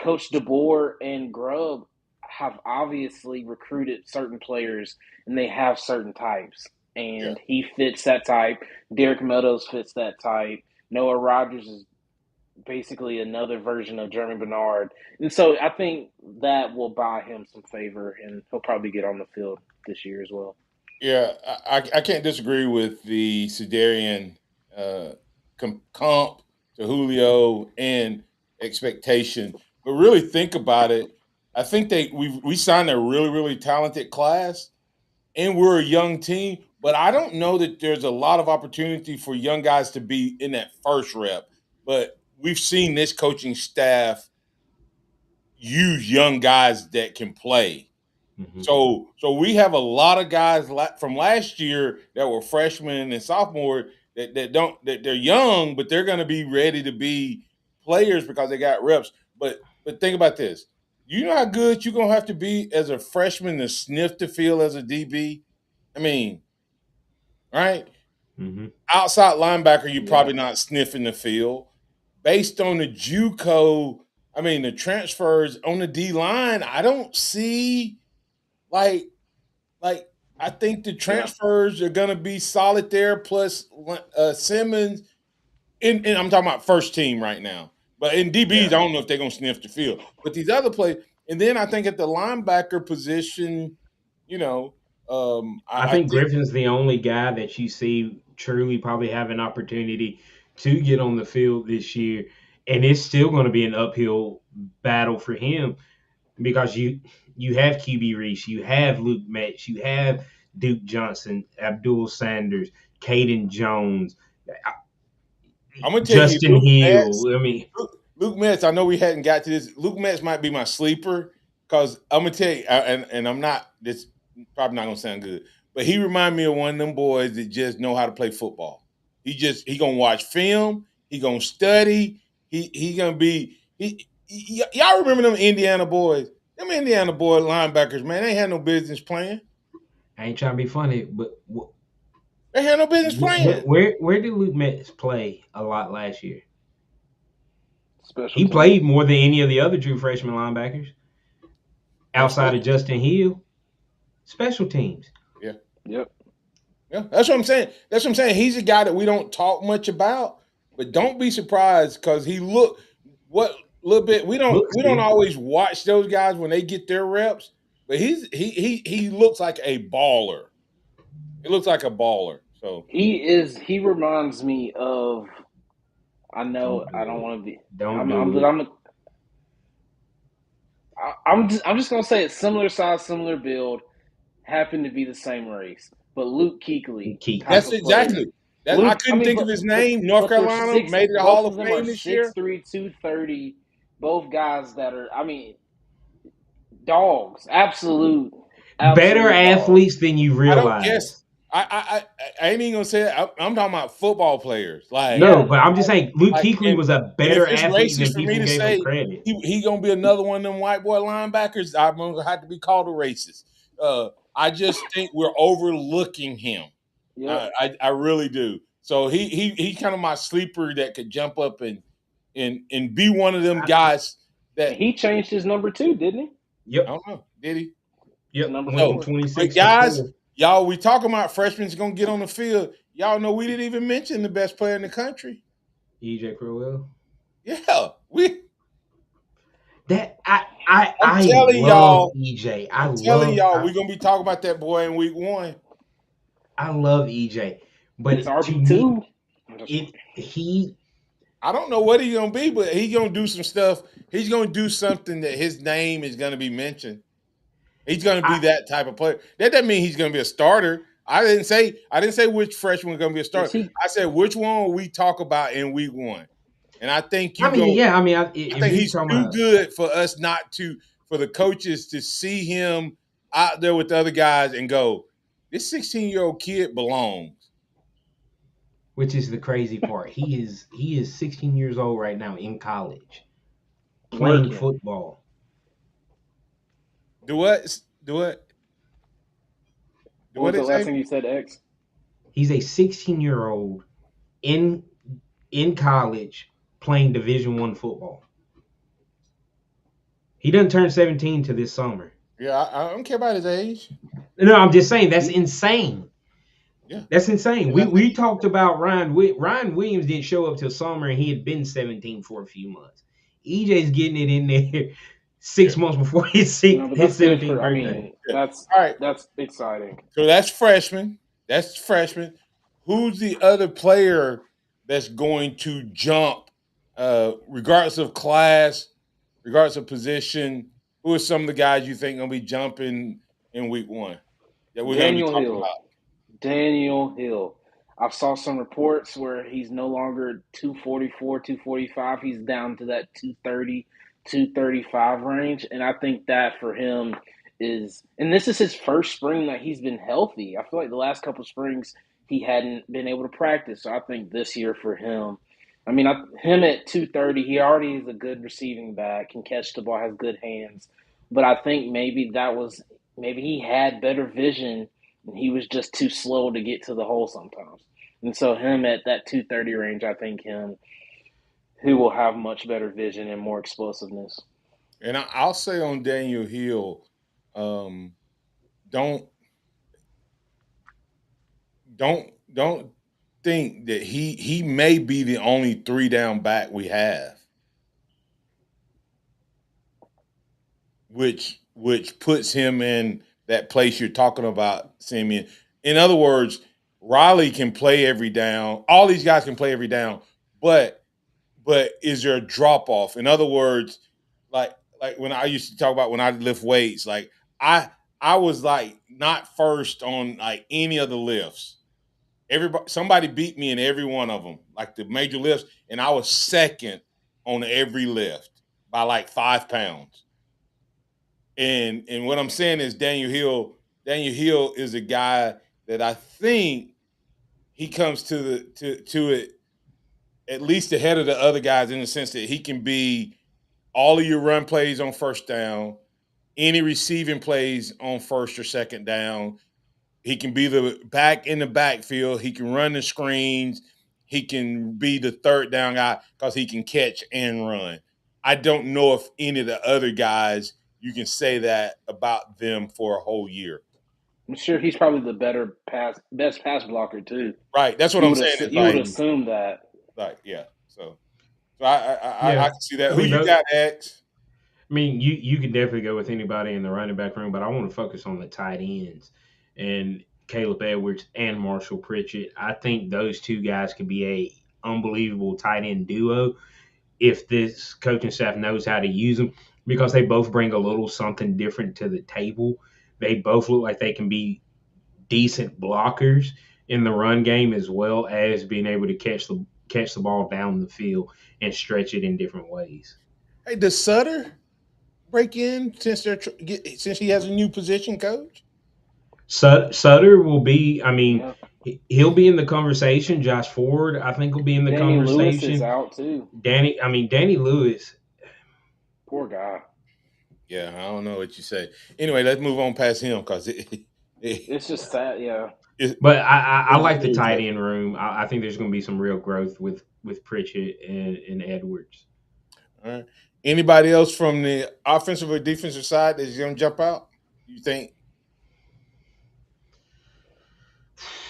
Coach DeBoer and Grubb have obviously recruited certain players, and they have certain types, Yeah. and he fits that type. Derek Meadows fits that type. Noah Rogers is basically another version of German Bernard. And so I think that will buy him some favor, and he'll probably get on the field this year as well. Yeah, I can't disagree with the Sidarian uh, comp to Julio and expectation. But really think about it. I think we signed a really talented class, and we're a young team, but I don't know that there's a lot of opportunity for young guys to be in that first rep. But we've seen this coaching staff use young guys that can play. Mhm. So we have a lot of guys from last year that were freshmen and sophomore that they're young, but they're going to be ready to be players because they got reps. But think about this: you know how good you're going to have to be as a freshman to sniff the field as a DB. I mean, right? Mhm. Outside linebacker, you're Yeah. probably not sniffing the field. Based on the JUCO, I mean the transfers on the D line, I don't see like like I think the Yeah. transfers are gonna be solid there. Plus Simmons, and I'm talking about first team right now. But in DBs, I Yeah. don't know if they're gonna sniff the field. But these other players, and then I think at the linebacker position, you know, I I think think Griffin's the only guy that you see truly probably have an opportunity to get on the field this year, and it's still going to be an uphill battle for him because you have QB Reese, you have Luke Metz, you have Duke Johnson, Abdul Sanders, Caden Jones, I'm gonna tell you, Justin Hill. I mean, Luke Metz, I know we hadn't got to this. Luke Metz might be my sleeper because I'm gonna tell you, and I'm not. This probably not gonna sound good, but he remind me of one of them boys that just know how to play football. He gonna watch film. He gonna study. He gonna be. Y'all remember them Indiana boys? Them Indiana boy linebackers, man, they ain't had no business playing. I ain't trying to be funny, but They had no business playing. where did Luke Metz play a lot last year? Special He teams. played more than any of the other true freshman linebackers On outside special of Justin Hill. Special teams. yeah. Yep. Yeah, that's what I'm saying. That's what I'm saying. He's a guy that we don't talk much about, but don't be surprised because he look what little bit Looks we don't good. always watch those guys when they get their reps, but he looks like a baller. He looks like a baller. So He reminds me of. I know Don't I do don't it. want to be. Don't I'm. do But it. I'm just gonna say it's similar size, similar build. Happen to be the same race, but Luke Kuechly type that's Keekly. of player. exactly that. I Luke. I couldn't mean, think of his name. North but they're Carolina six. made the Hall Both of of them are Fame this year. 6'3", 230. Both guys that are. I mean, dogs. Better Absolute dogs. athletes than you I don't guess. realize. I ain't even gonna say it. I'm talking about football players. No, Yeah. but I'm just saying Luke Like Kuechly was a and if better it's athlete racist than for me people to gave him say credit. he gonna be another one of them white boy linebackers, I'm gonna have to be called a racist. I just think we're overlooking him. Yep. I really do. So he kind of my sleeper that could jump up and be one of them I, guys And that he changed his number too, didn't he? I yep, don't know. Did he? To yep. number Went from So, 4. 26 but to guys, 4. y'all, we talking about freshmen gonna get on the field. Y'all know we didn't even mention the best player in the country. EJ Crowell. Yeah, we That I'm I telling love y'all, EJ. I'm telling y'all, we're gonna be talking about that boy in week one. I love EJ, He's but to me, RB2. it he I don't know what he's gonna be, but he's gonna do some stuff. He's gonna do something that his name is gonna be mentioned. He's gonna be I that type of player. That doesn't mean he's gonna be a starter. I didn't say which freshman gonna be a Is starter. he? I said which one will we talk about in week one. And I think I mean, yeah. I mean, I if think you're he's talking too about good for us not to for the coaches to see him out there with the other guys and go, this 16-year-old kid belongs. which is the crazy part, he is 16 years old right now in college playing Working. football. Do what? Do what? Do What what was the it last say? thing you said, X? He's a 16-year-old in in college playing Division 1 football. He doesn't turn 17 to this summer. Yeah, I don't care about his age. No, I'm just saying that's insane. Yeah. That's insane. I think We talked about Ryan Williams didn't show up till summer and he had been 17 for a few months. EJ's getting it in there yeah. 6 months before No, but his that's good 17th for. I birthday. mean, Yeah. All right. that's exciting. So that's freshman. That's freshman. Who's the other player that's going to jump, regardless of class, regardless of position? Who are some of the guys you think gonna be jumping in week one? that we're going to be Daniel talking Hill. about? Daniel Hill. I saw some reports where he's no longer 244, 245. He's down to that 230, 235 range. And I think that for him is, and this is his first spring that he's been healthy. I feel like the last couple of springs he hadn't been able to practice. So I think this year for him, I mean, him at 230, he already is a good receiving back, can catch the ball, has good hands. But I think maybe he had better vision and he was just too slow to get to the hole sometimes. And so him at that 230 range, I think who will have much better vision and more explosiveness. And I'll say on Daniel Hill, um, don't don't think that he may be the only 3 down back we have, which puts him in that place you're talking about, Simeon. In other words, Riley can play every down. All these guys can play every down, but is there a drop off? In other words, like when I used to talk about when I lift weights, like I was like not first on like any of the lifts. Somebody beat me in every one of them, like the major lifts, and I was second on every lift by like 5 pounds. And what I'm saying is Daniel Hill is a guy that I think he comes to it at least ahead of the other guys in the sense that he can be all of your run plays on first down, any receiving plays on first or second down. He can be the back in the backfield. He can run the screens. He can be the third down guy because he can catch and run. I don't know if any of the other guys you can say that about them for a whole year. I'm sure he's probably the best pass blocker too. Right. That's what I'm saying. It's You would like, assume that. yeah. So I Yeah, can see that. I Who mean, you got, X? I mean, you can definitely go with anybody in the running back room, but I want to focus on the tight ends and Caleb Edwards and Marshall Pritchett. I think those two guys could be a unbelievable tight end duo if this coaching staff knows how to use them because they both bring a little something different to the table. They both look like they can be decent blockers in the run game as well as being able to catch the ball down the field and stretch it in different ways. Hey, does Sutter break in since he has a new position coach? Sutter will be. I mean, Yeah. he'll be in the conversation. Josh Ford, I think, will be in the Danny Lewis is conversation. out too. Danny Lewis. Poor guy. Yeah, I don't know what you say. Anyway, let's move on past him because It's just sad. Yeah. But I it's like the really tight tough. end room. I think there's going to be some real growth with Pritchett and Edwards. All right. Anybody else from the offensive or defensive side that's going to jump out? You think?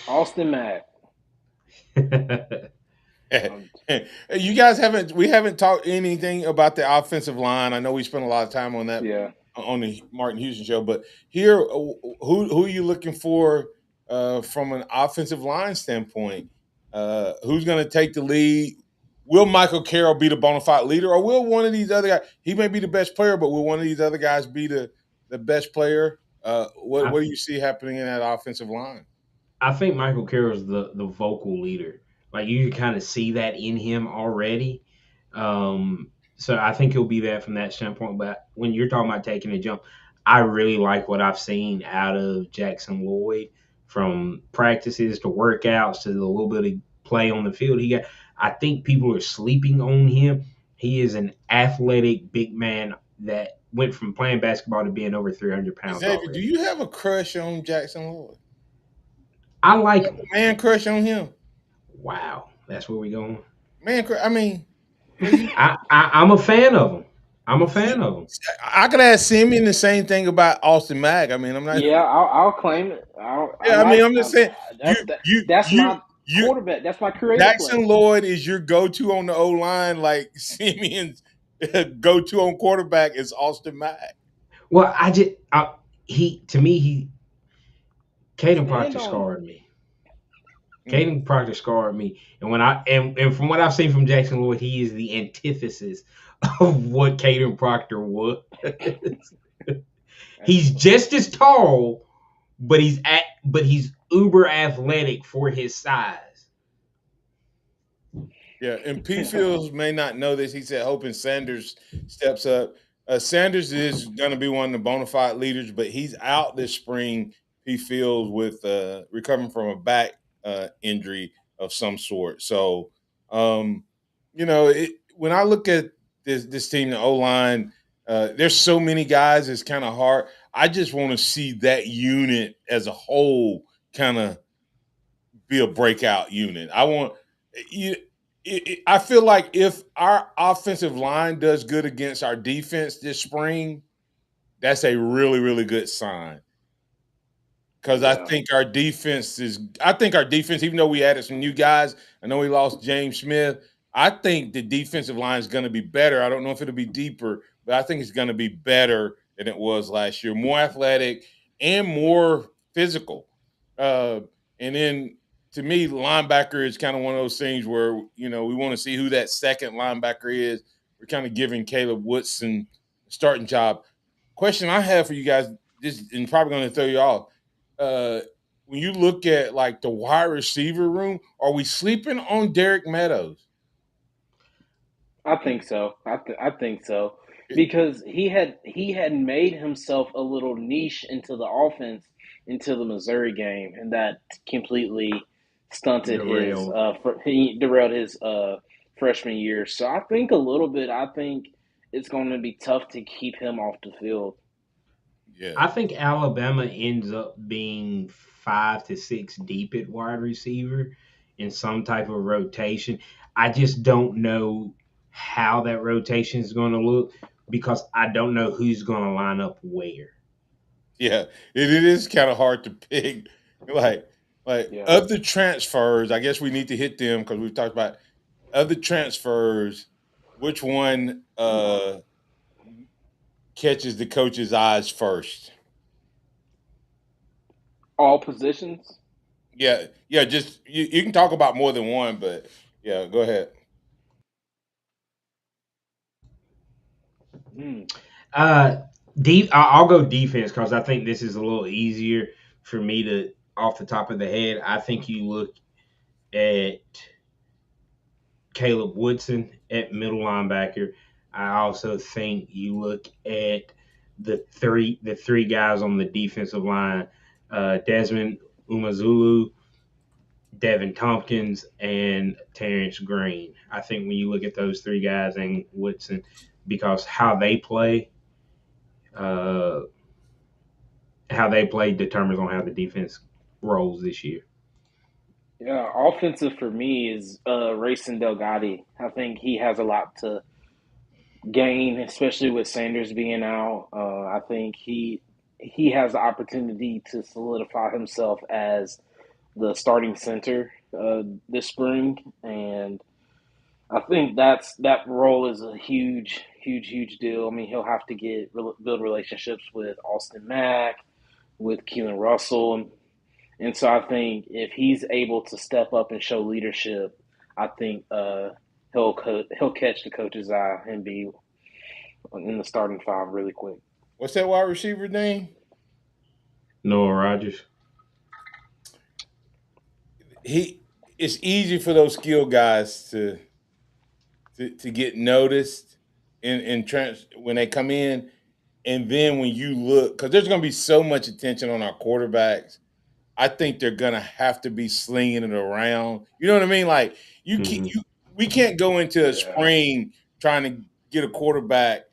Austin Mack. Um, You guys we haven't talked anything about the offensive line. I know we spent a lot of time on that yeah. on the Martin Houston show, but here, who are you looking for from an offensive line standpoint? Who's going to take the lead? Will Michael Carroll be the bona fide leader, or will one of these other guys? He may be the best player, but will one of these other guys be the best player? What do you see happening in that offensive line? I think Michael Carroll's the vocal leader. Like you can kind of see that in him already. So I think he'll be there from that standpoint. But when you're talking about taking a jump, I really like what I've seen out of Jackson Lloyd from practices to workouts to the little bit of play on the field. I think people are sleeping on him. He is an athletic big man that went from playing basketball to being over 300 pounds Xavier, do already. you have a crush on Jackson Lloyd? I like him. Man crush on him? Wow, that's where we going. Man crush. I mean, 'cause I'm a fan of him. I'm a fan of him. I could ask Simeon the same thing about Austin Mack. I mean, I'm not. Yeah, I'll claim it. Yeah, I mean, I'm just saying. That's my You. quarterback. That's my creative Jackson player. Lloyd is your go-to on the O line, like Simeon's go-to on quarterback is Austin Mack. Well, to me, Caden Stand Proctor on scarred me. Caden Proctor scarred me, and from what I've seen from Jackson Lloyd, he is the antithesis of what Caden Proctor was. He's just as tall, but he's uber athletic for his size. Yeah, and P. Fields may not know this. He said, hoping Sanders steps up. Sanders is going to be one of the bona fide leaders, but he's out this spring. P. Fields with recovering from a back injury of some sort. So, um, when I look at this team, the O line, there's so many guys. It's kind of hard. I just want to see that unit as a whole kind of be a breakout unit. I want you. I feel like if our offensive line does good against our defense this spring, that's a really, really good sign. Because I Yeah, think our defense is. I think our defense, even though we added some new guys, I know we lost James Smith. I think the defensive line is going to be better. I don't know if it'll be deeper, but I think it's going to be better than it was last year. More athletic and more physical. Uh, and then to me, linebacker is kind of one of those things where we want to see who that second linebacker is. We're kind of giving Caleb Woodson a starting job. Question I have for you guys, this and probably going to throw you off uh, when you look at like the wide receiver room, are we sleeping on Derek Meadows? I think so. I think so because he had made himself a little niche into the offense into the Missouri game, and that completely stunted his Derailed. he derailed his freshman year. So I think a little bit. I think it's going to be tough to keep him off the field. Yeah, I think Alabama ends up being 5 to 6 deep at wide receiver in some type of rotation. I just don't know how that rotation is going to look because I don't know who's going to line up where. yeah, it is kind of hard to pick. Like, like Yeah. of the transfers, I guess we need to hit them because we've talked about other transfers. Which one catches the coach's eyes first? All positions. Yeah, yeah. Just you can talk about more than one, but yeah, go ahead. Hmm. Uh, I'll go defense because I think this is a little easier for me to off the top of the head. I think you look at Caleb Woodson at middle linebacker. I also think you look at the three guys on the defensive line, Desmond Umazulu, Devin Tompkins, and Terrence Green. I think when you look at those three guys and Woodson, because uh, how they play determines on how the defense rolls this year. Yeah, offensive for me is Racing Delgatti. I think he has a lot to gain, especially with Sanders being out. I think he has the opportunity to solidify himself as the starting center this spring, and I think that role is a huge, huge, huge deal. I mean, he'll have to build relationships with Austin Mack, with Keelan Russell, and so I think if he's able to step up and show leadership, I think he'll catch the coach's eye and be in the starting five really quick. What's that wide receiver name? Noah Rogers. He. It's easy for those skill guys to get noticed when they come in, and then when you look, because there's going to be so much attention on our quarterbacks. I think they're going to have to be slinging it around. You know what I mean? Like Hmm. we can't go into a Yeah, spring trying to get a quarterback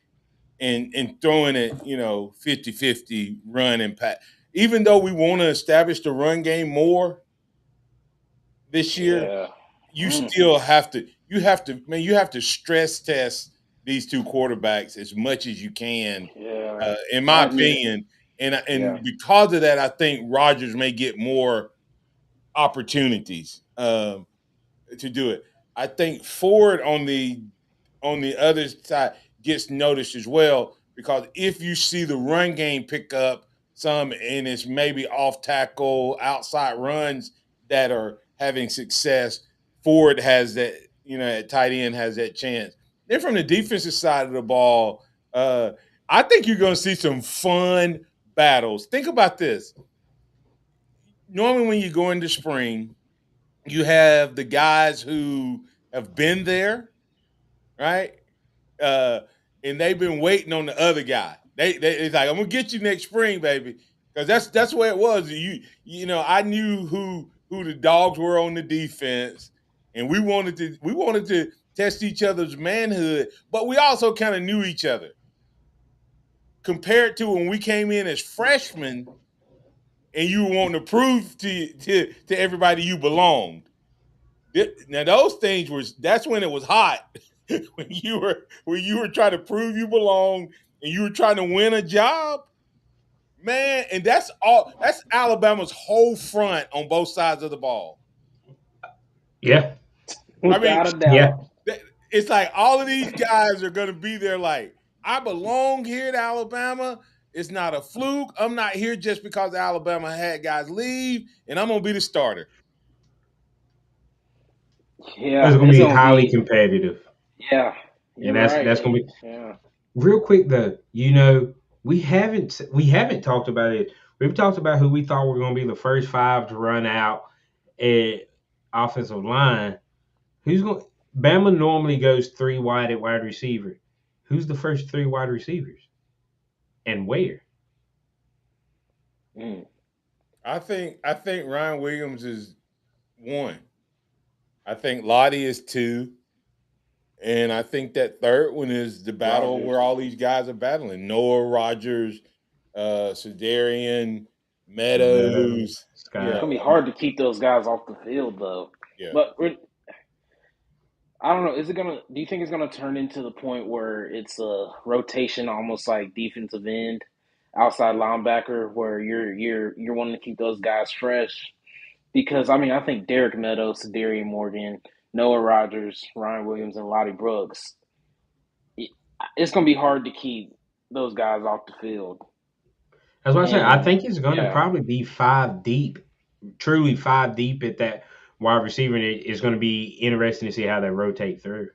and throwing it, 50-50 run and pass. Even though we want to establish the run game more this year, yeah, you still have to stress test these two quarterbacks as much as you can, yeah. in my I mean, opinion. And yeah, and because of that, I think Rogers may get more opportunities to do it. I think Ford on the other side gets noticed as well because if you see the run game pick up some and it's maybe off tackle outside runs that are having success, Ford has that, at tight end has that chance. Then from the defensive side of the ball, I think you're going to see some fun battles. Think about this. normally when you go into spring, you have the guys who have been there, right? Uh, and they've been waiting on the other guy. They it's like, I'm gonna get you next spring, baby, because that's where it was. I knew who the dogs were on the defense, and we wanted to test each other's manhood, but we also kind of knew each other compared to when we came in as freshmen, and you were wanting to prove to everybody you belonged. Now those things that's when it was hot. when you were trying to prove you belong and you were trying to win a job, man, and that's Alabama's whole front on both sides of the ball. Yeah, I mean, Without a yeah. doubt. it's like all of these guys are going to be there like, I belong here to Alabama. It's not a fluke. I'm not here just because Alabama had guys leave, and I'm going to be the starter. It's Yeah, going to it's be gonna highly be. competitive, Yeah, and you're right. that's going to be Yeah. real quick though. We haven't talked about it. We've talked about who we thought were going to be the first five to run out at offensive line. Who's going? Bama normally goes three wide at wide receiver. Who's the first three wide receivers, and where? Mm. I think Ryan Williams is one. I think Lottie is two. And I think that third one is the battle Rogers. where all these guys are battling. Noah Rogers, Sedarian, Meadows, Meadows. It's Yeah, Scott. gonna be hard to keep those guys off the field though. yeah. But I don't know. Is it gonna? Do you think it's gonna turn into the point where it's a rotation, almost like defensive end, outside linebacker, where you're wanting to keep those guys fresh? Because I mean, I think Derek Meadows, Darian Morgan, Noah Rogers, Ryan Williams, and Lottie Brooks. it- It's gonna be hard to keep those guys off the field. That's what I say. I And think it's going to yeah, probably be five deep, truly five deep at that wide receiver. And it's going to be interesting to see how they rotate through.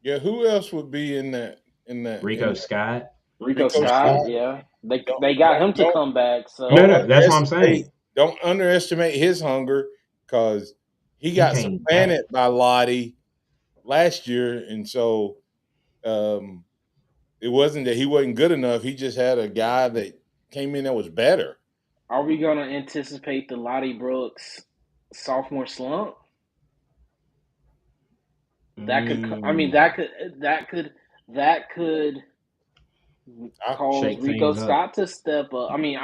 Yeah, who else would be in that in Rico that Scott. Rico Rico Scott. Scott? Yeah, they Don't they got don't him to don't come back. No, don't So no, that's what I'm underestimate saying. don't underestimate his hunger because he He got came back. supplanted by Lottie last year, and so um, it wasn't that he wasn't good enough. He just had a guy that came in that was better. are we gonna anticipate the Lottie Brooks sophomore slump? That could. I mean, Mm, that could I cause shake Rico things up. Scott to step up. I mean,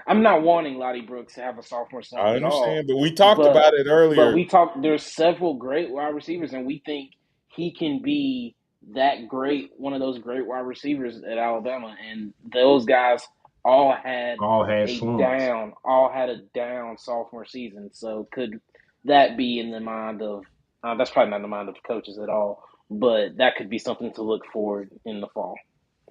I'm not wanting Lottie Brooks to have a sophomore slump I at all, understand, but we talked but about it but earlier. we talked. There's several great wide receivers, and we think he can be that great, one of those great wide receivers at Alabama, and those guys all had All had slumps. all had a down sophomore season. So could that be in the mind of? That's probably not in the mind of the coaches at all, but that could be something to look forward in the fall.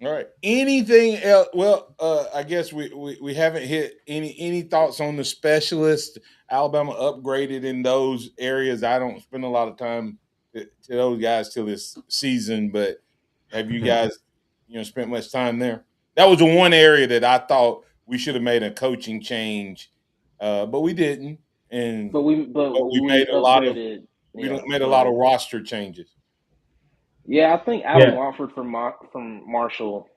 All right. Anything else? Well, I guess we haven't hit any thoughts on the specialist. Alabama upgraded in those areas. I don't spend a lot of time to those guys till this season, but have you guys spent much time there? That was the one area that I thought we should have made a coaching change, but we didn't, and But we we made a lot of upgraded. we Yeah, made a go lot of ahead. roster changes. Yeah, I think Adam Yeah. Watford from Marshall,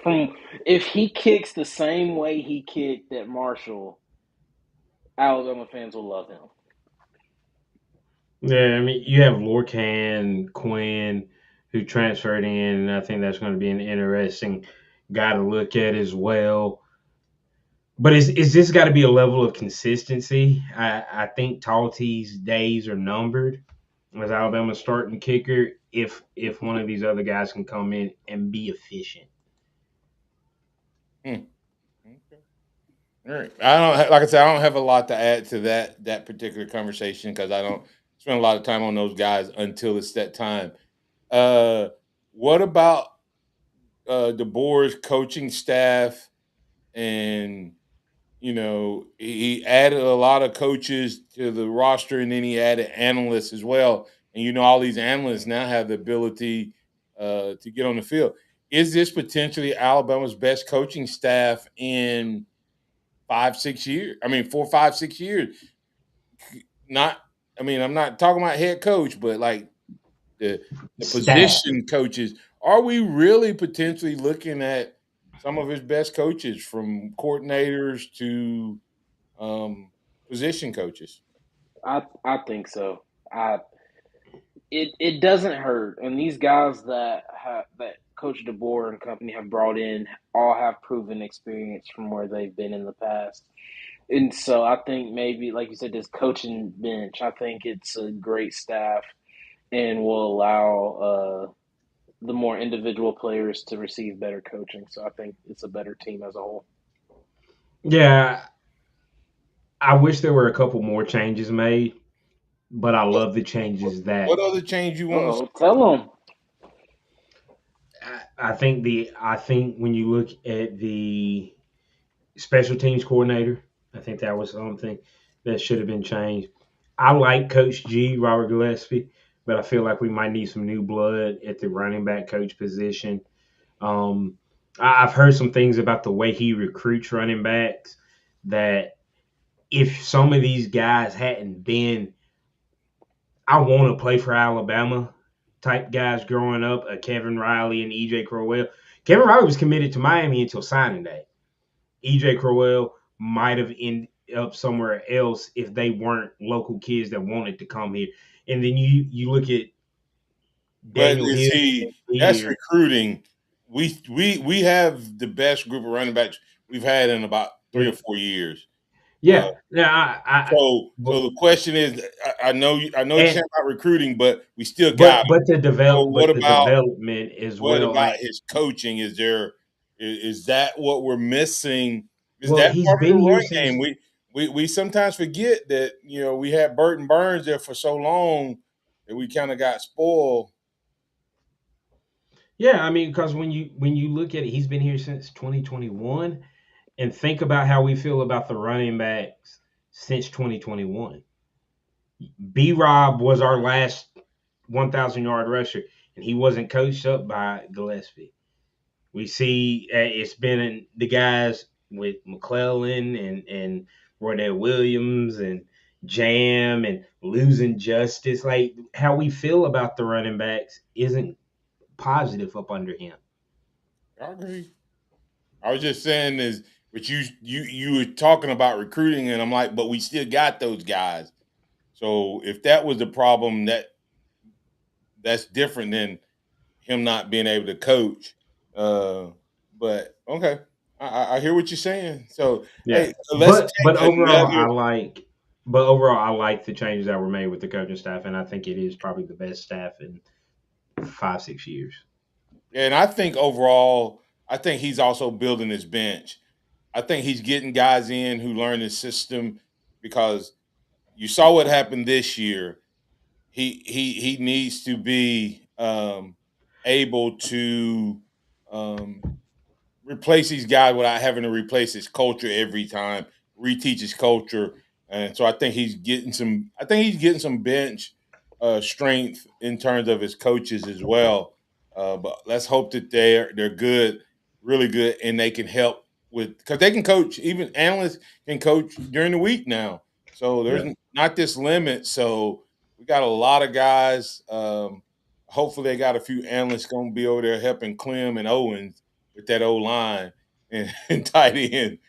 from if he kicks the same way he kicked at Marshall, Alabama fans will love him. Yeah, I mean, you have Lorcan, Quinn, who transferred in, and I think that's going to be an interesting guy to look at as well. But is this got to be a level of consistency? I think Talty's days are numbered as Alabama's starting kicker. If one of these other guys can come in and be efficient. Hmm. Okay. All right. I don't like I said. I don't have a lot to add to that particular conversation because I don't spend a lot of time on those guys until it's that time. Uh, what about DeBoer's coaching staff? And he added a lot of coaches to the roster, and then he added analysts as well. And all these analysts now have the ability to get on the field. Is this potentially Alabama's best coaching staff in 5-6 years. I mean, 4, 5, 6 years. Not, I mean, I'm not talking about head coach, but like the Staff. position coaches. Are we really potentially looking at some of his best coaches, from coordinators to position coaches? I think so. I it doesn't hurt, and these guys that Coach DeBoer and company have brought in all have proven experience from where they've been in the past. And so I think maybe, like you said, this coaching bench, I think it's a great staff and will allow the more individual players to receive better coaching. So I think it's a better team as a whole. Yeah, I wish there were a couple more changes made, but I What, love the changes what that other change you Uh want to oh, tell them. I think when you look at the special teams coordinator, I think that was something that should have been changed. I like Coach G, Robert Gillespie, but I feel like we might need some new blood at the running back coach position. Um, I've heard some things about the way he recruits running backs that if some of these guys hadn't been, I want to play for Alabama type guys growing up, Kevin Riley and EJ Crowell. Kevin Riley was committed to Miami until signing day. EJ Crowell might have ended up somewhere else if they weren't local kids that wanted to come here. And then you look at But Daniel you Hill see, that's here. recruiting. We have the best group of running backs we've had in about 3 or 4 years. Uh, Yeah. Now so the question is, I know you're and saying about recruiting, but we still got him. So but the development as what well. about Like, his coaching? Is that what we're missing? Is well, that he's part of the been here run game? since. We sometimes forget that we had Burton Burns there for so long that we kind of got spoiled. Yeah, I mean, because when you look at it, he's been here since 2021, and think about how we feel about the running backs since 2021. B Rob was our last 1,000-yard rusher, and he wasn't coached up by Gillespie. We see it's been the guys with McClellan and Roydell Williams and Jam and losing Justice. Like, how we feel about the running backs isn't positive up under him. I agree. I was just saying is, but you were talking about recruiting, and I'm like, but we still got those guys. So if that was the problem, that's different than him not being able to coach. Uh, but okay, I hear what you're saying. So Yeah, hey, let's but take overall, another. I like the changes that were made with the coaching staff, and I think it is probably the best staff in 5-6 years. And I think overall, I think he's also building his bench. I think he's getting guys in who learn his system, because you saw what happened this year. He needs to be able to um, replace these guys without having to replace his culture every time, reteach his culture. And so I think he's getting some. I think he's getting some bench strength in terms of his coaches as well. But let's hope that they're good, really good, and they can help with, because they can coach. Even analysts can coach during the week now. So there's Yeah, not this limit. So we got a lot of guys. Hopefully, they got a few analysts going to be over there helping Clem and Owens with that old line and tight end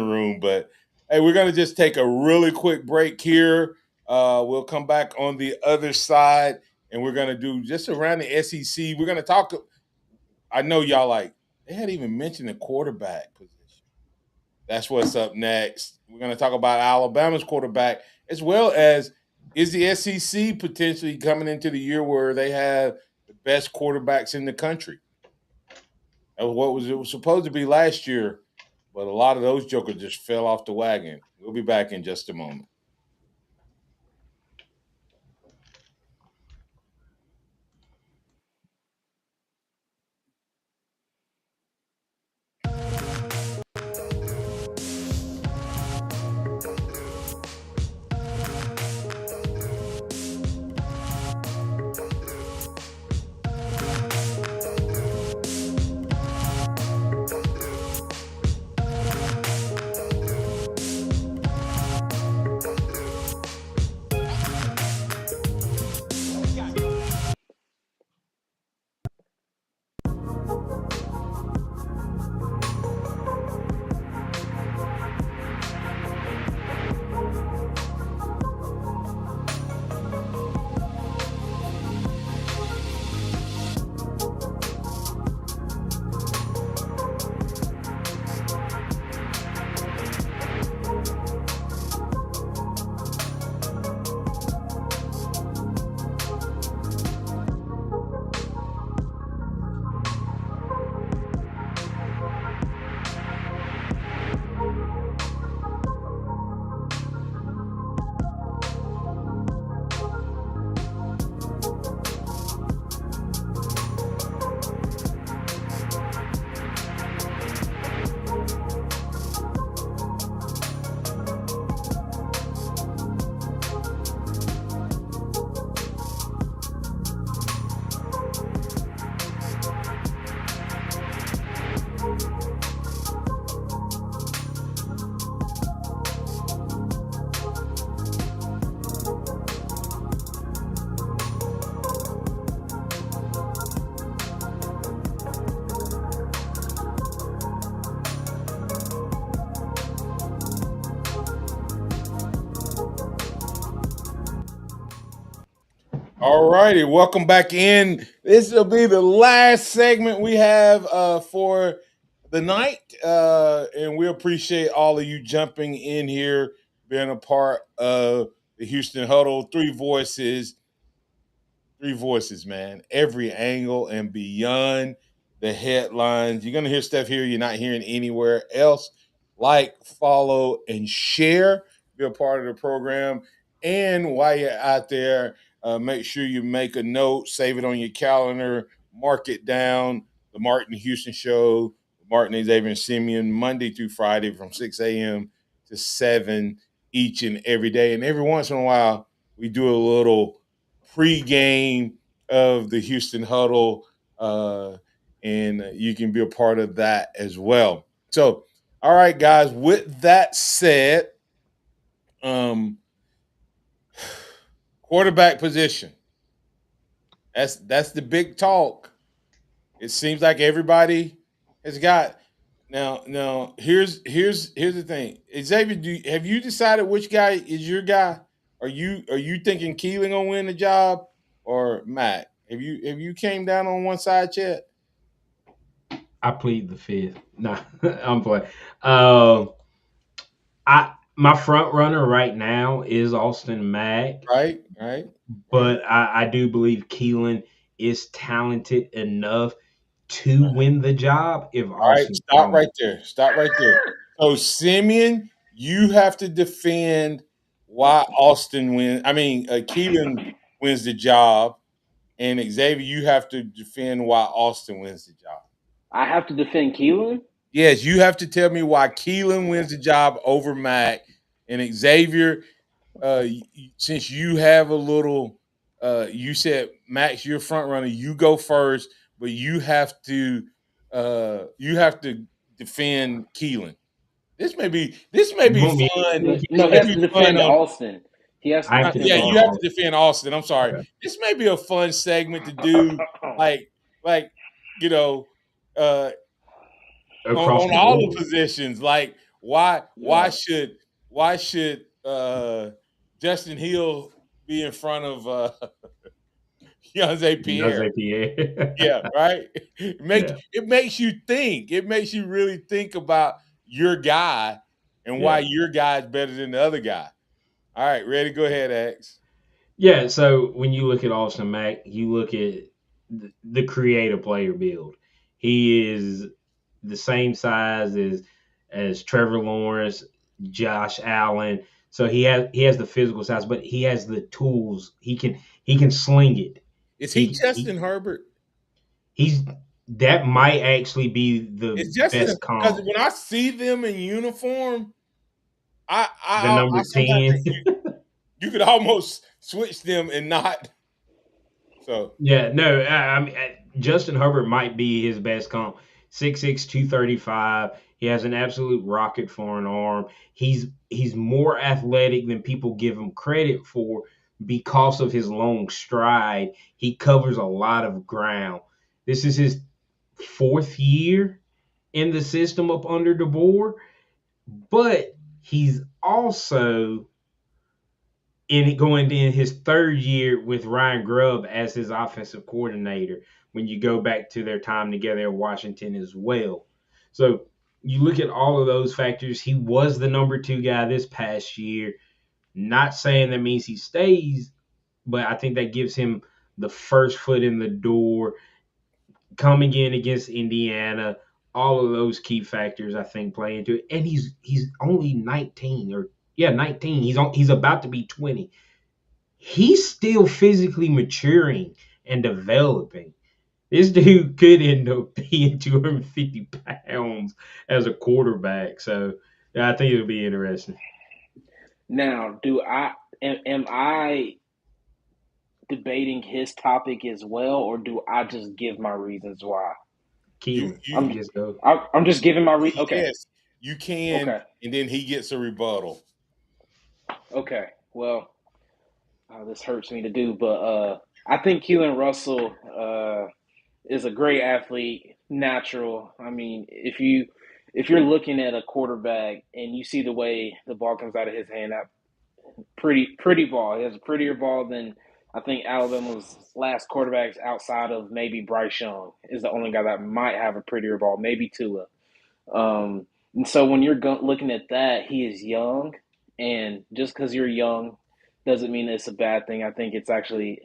room. But hey, we're gonna just take a really quick break here. We'll come back on the other side, and we're gonna do just around the SEC. We're gonna talk. I know y'all like, they hadn't even mentioned the quarterback position. That's what's up next. We're gonna talk about Alabama's quarterback, as well as, is the SEC potentially coming into the year where they have the best quarterbacks in the country. That was what it was supposed to be last year, but a lot of those jokers just fell off the wagon. We'll be back in just a moment. All righty, welcome back in. This will be the last segment we have for the night, and we appreciate all of you jumping in here, being a part of the Houston Huddle. Three voices, man. Every angle and beyond the headlines. You're gonna hear stuff here you're not hearing anywhere else. Like, follow, and share. Be a part of the program. And while you're out there, make sure you make a note, save it on your calendar, mark it down. The Martin Houston Show, Martin Xavier and Simeon, Monday through Friday from 6 a.m. to 7 each and every day. And every once in a while, we do a little pregame of the Houston Huddle, and you can be a part of that as well. So, all right, guys. With that said, um, quarterback position. That's the big talk. It seems like everybody has got now. Here's the thing. Xavier, have you decided which guy is your guy? Are you thinking Keelan gonna win the job or Matt? Have you came down on one side yet? I plead the fifth. Nah, I'm playing. Um, I my front runner right now is Austin Mack, Right, right, right. but I do believe Keelan is talented enough to win the job if All right, Austin's stop thrown. right there. Stop right there. So Simeon, you have to defend why Austin wins. I mean, Keelan wins the job, and Xavier, you have to defend why Austin wins the job. I have to defend Keelan. Yes, you have to tell me why Keelan wins the job over Mac, and Xavier. Since you have a little, you said Max, you're front runner. You go first, but you have to defend Keelan. This may be You want me fun. to This No, he may has be to fun defend on. Austin. He has to I have to defend Yeah, you defend have to Austin. all. defend Austin. I'm sorry. Okay. This may be a fun segment to do, like, like you know, uh, Across on the all the board. positions. Like, why why Yeah. should why should Justin Hill be in front of Beyonce Pierre? Jose Pierre. Yeah, right. It makes Yeah, it makes you think. It makes you really think about your guy and why yeah. your guy is better than the other guy. All right, ready? Go ahead, X. Yeah, so when you look at Austin Mack, you look at the creative player build. He is the same size as Trevor Lawrence, Josh Allen. So he has the physical size, but he has the tools. He can sling it. Is he He Justin Herbert? he's that might actually be the Is Justin best because comp. when I see them in uniform, I The I, I number sometimes 10. think you could almost switch them and not. So Yeah, no, I mean, Justin Herbert might be his best comp. 6'6", 235. He has an absolute rocket for an arm. He's more athletic than people give him credit for because of his long stride. He covers a lot of ground. This is his fourth year in the system up under DeBoer, but he's also going in his third year with Ryan Grubb as his offensive coordinator when you go back to their time together at Washington as well. So you look at all of those factors. He was the number two guy this past year. Not saying that means he stays, but I think that gives him the first foot in the door coming in against Indiana. All of those key factors I think play into it. And he's only 19 or yeah, 19. He's about to be 20. He's still physically maturing and developing. This dude could end up being 250 pounds as a quarterback. So yeah, I think it'll be interesting. Now, am I debating his topic as well, or do I just give my reasons why? you Keelan, you you I'm just go. I'm just giving my okay. yes, you can, Okay. and then he gets a rebuttal. Okay. Well, this hurts me to do, but I think Keelan Russell is a great athlete, natural. I mean, if you're looking at a quarterback and you see the way the ball comes out of his hand, that pretty ball. He has a prettier ball than I think Alabama's last quarterbacks outside of maybe Bryce Young is the only guy that might have a prettier ball, maybe Tua. And so when you're looking at that, he is young, and just because you're young doesn't mean it's a bad thing. I think it's actually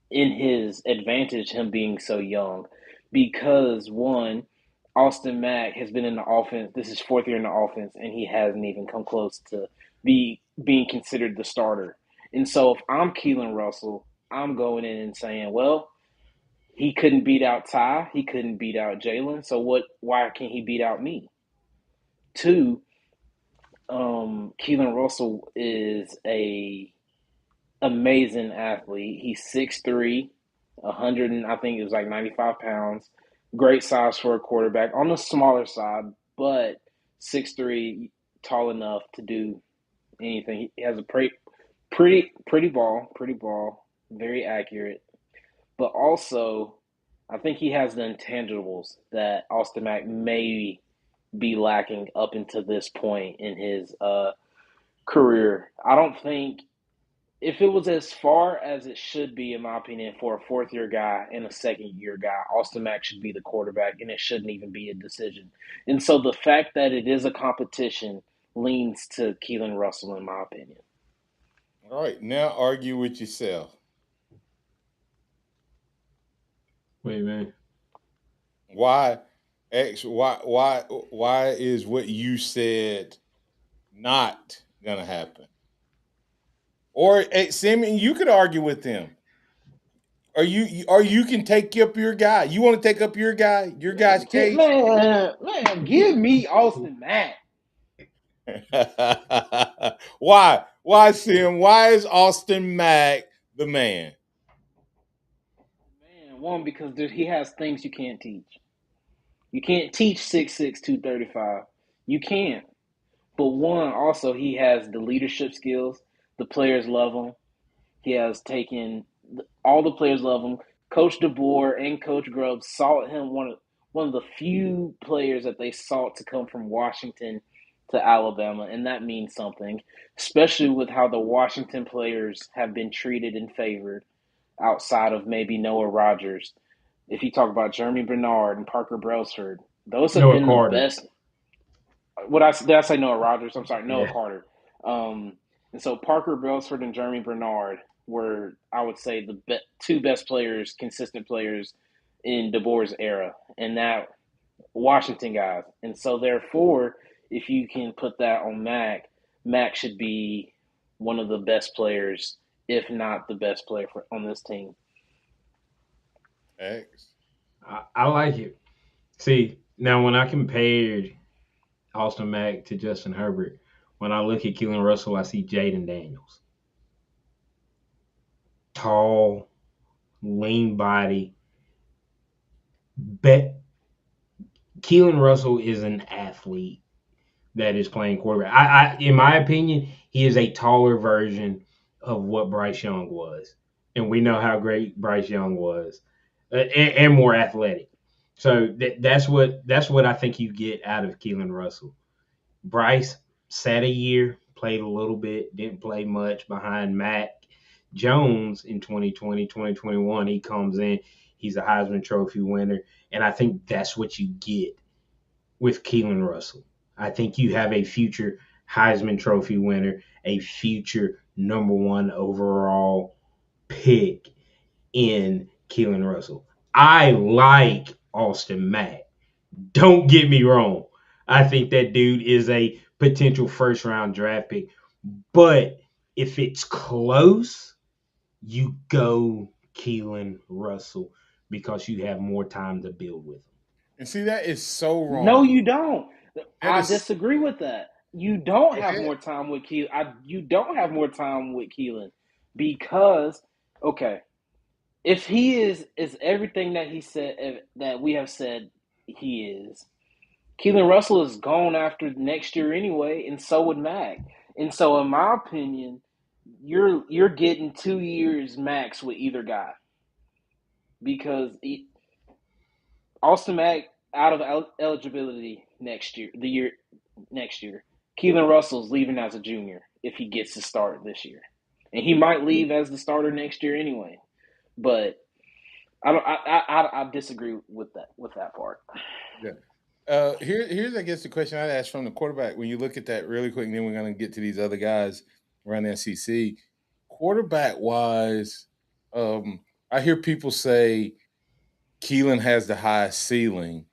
in his advantage him being so young, because one, Austin Mack has been in the offense. This is fourth year in the offense, and he hasn't even come close to being considered the starter. And so if I'm Keelan Russell, I'm going in and saying, well, he couldn't beat out Ty, he couldn't beat out Jalen. So what? Why can't he beat out me? Two, Keelan Russell is a amazing athlete. He's 6'3", 100 and I think it was like 95 pounds. Great size for a quarterback. On the smaller side, but 6'3", tall enough to do anything. He has a pretty ball, very accurate. But also, I think he has the intangibles that Austin Mack may be lacking up until this point in his career. I don't think if it was as far as it should be, in my opinion, for a fourth year guy and a second year guy, Austin Mack should be the quarterback, and it shouldn't even be a decision. And so the fact that it is a competition leans to Keelan Russell, in my opinion. All right, now argue with yourself. Wait, man. Why why is what you said not gonna happen? Or hey, Sammy, you could argue with him. Or you can take up your guy. You want to take up your guy's case? Man, give me Austin Mack. Why? Why, Sim? Why is Austin Mack the man? Man, one, because he has things you can't teach. You can't teach 6'6", 235. You can't. But one, also, he has the leadership skills. The players love him. He has taken all the players love him. Coach DeBoer and Coach Grubbs sought him one of the few players that they sought to come from Washington to Alabama, and that means something, especially with how the Washington players have been treated and favored outside of maybe Noah Rogers. If you talk about Jeremy Bernard and Parker Brailsford, those have Noah been the Carter. best. Did I say Noah Rogers? I'm sorry, Noah Yeah. Carter. And so Parker Brailsford and Jeremy Bernard were, I would say, the two best players, consistent players in DeBoer's era, and that Washington guys. And so therefore, if you can put that on Mac, Mac should be one of the best players, if not the best player on this team. X. I like it. See, now when I compared Austin Mack to Justin Herbert, when I look at Keelan Russell, I see Jaden Daniels. Tall, lean body. Keelan Russell is an athlete that is playing quarterback. In my opinion, he is a taller version of what Bryce Young was, and we know how great Bryce Young was, and more athletic. So that's what I think you get out of Keelan Russell. Bryce sat a year, played a little bit, didn't play much behind Mac Jones in 2020, 2021. He comes in, he's a Heisman Trophy winner, and I think that's what you get with Keelan Russell. I think you have a future Heisman Trophy winner, a future number one overall pick in Keelan Russell. I like Austin Mack. Don't get me wrong. I think that dude is a potential first round draft pick. But if it's close, you go Keelan Russell because you have more time to build with him. And see, that is so No, wrong. you don't. That I is disagree with that. You don't go have ahead. more time with Keelan. You don't have more time with Keelan because, okay, if he is everything that he said that we have said he is, Keelan Russell is gone after next year anyway, and so would Mac. And so, in my opinion, you're getting 2 years max with either guy because Austin Mack out of eligibility next year, the year next year. Keelan Russell's leaving as a junior if he gets to start this year. and he might leave as the starter next year anyway. But I don't. I disagree with that part. Yeah. Here's I guess the question I'd ask from the quarterback. When you look at that really quick, and then we're going to get to these other guys around the SEC. Quarterback wise, I hear people say Keelan has the highest ceiling,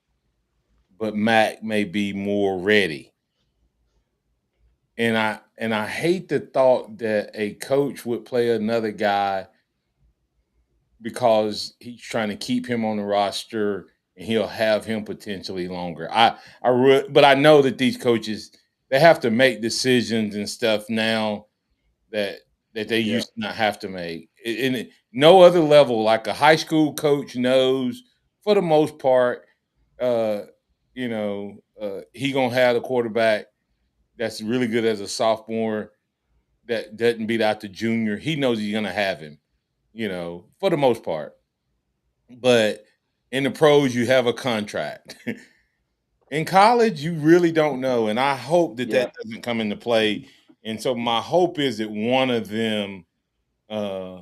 but Mac may be more ready. And I hate the thought that a coach would play another guy because he's trying to keep him on the roster and he'll have him potentially longer. But I know that these coaches, they have to make decisions and stuff now that they Yeah, used to not have to make. No other level, like a high school coach knows for the most part, uh, he gonna have the quarterback that's really good as a sophomore that doesn't beat out the junior. He knows he's gonna have him, for the most part. But in the pros, you have a contract. In college, you really don't know, and I hope that yeah, that doesn't come into play. And so my hope is that uh,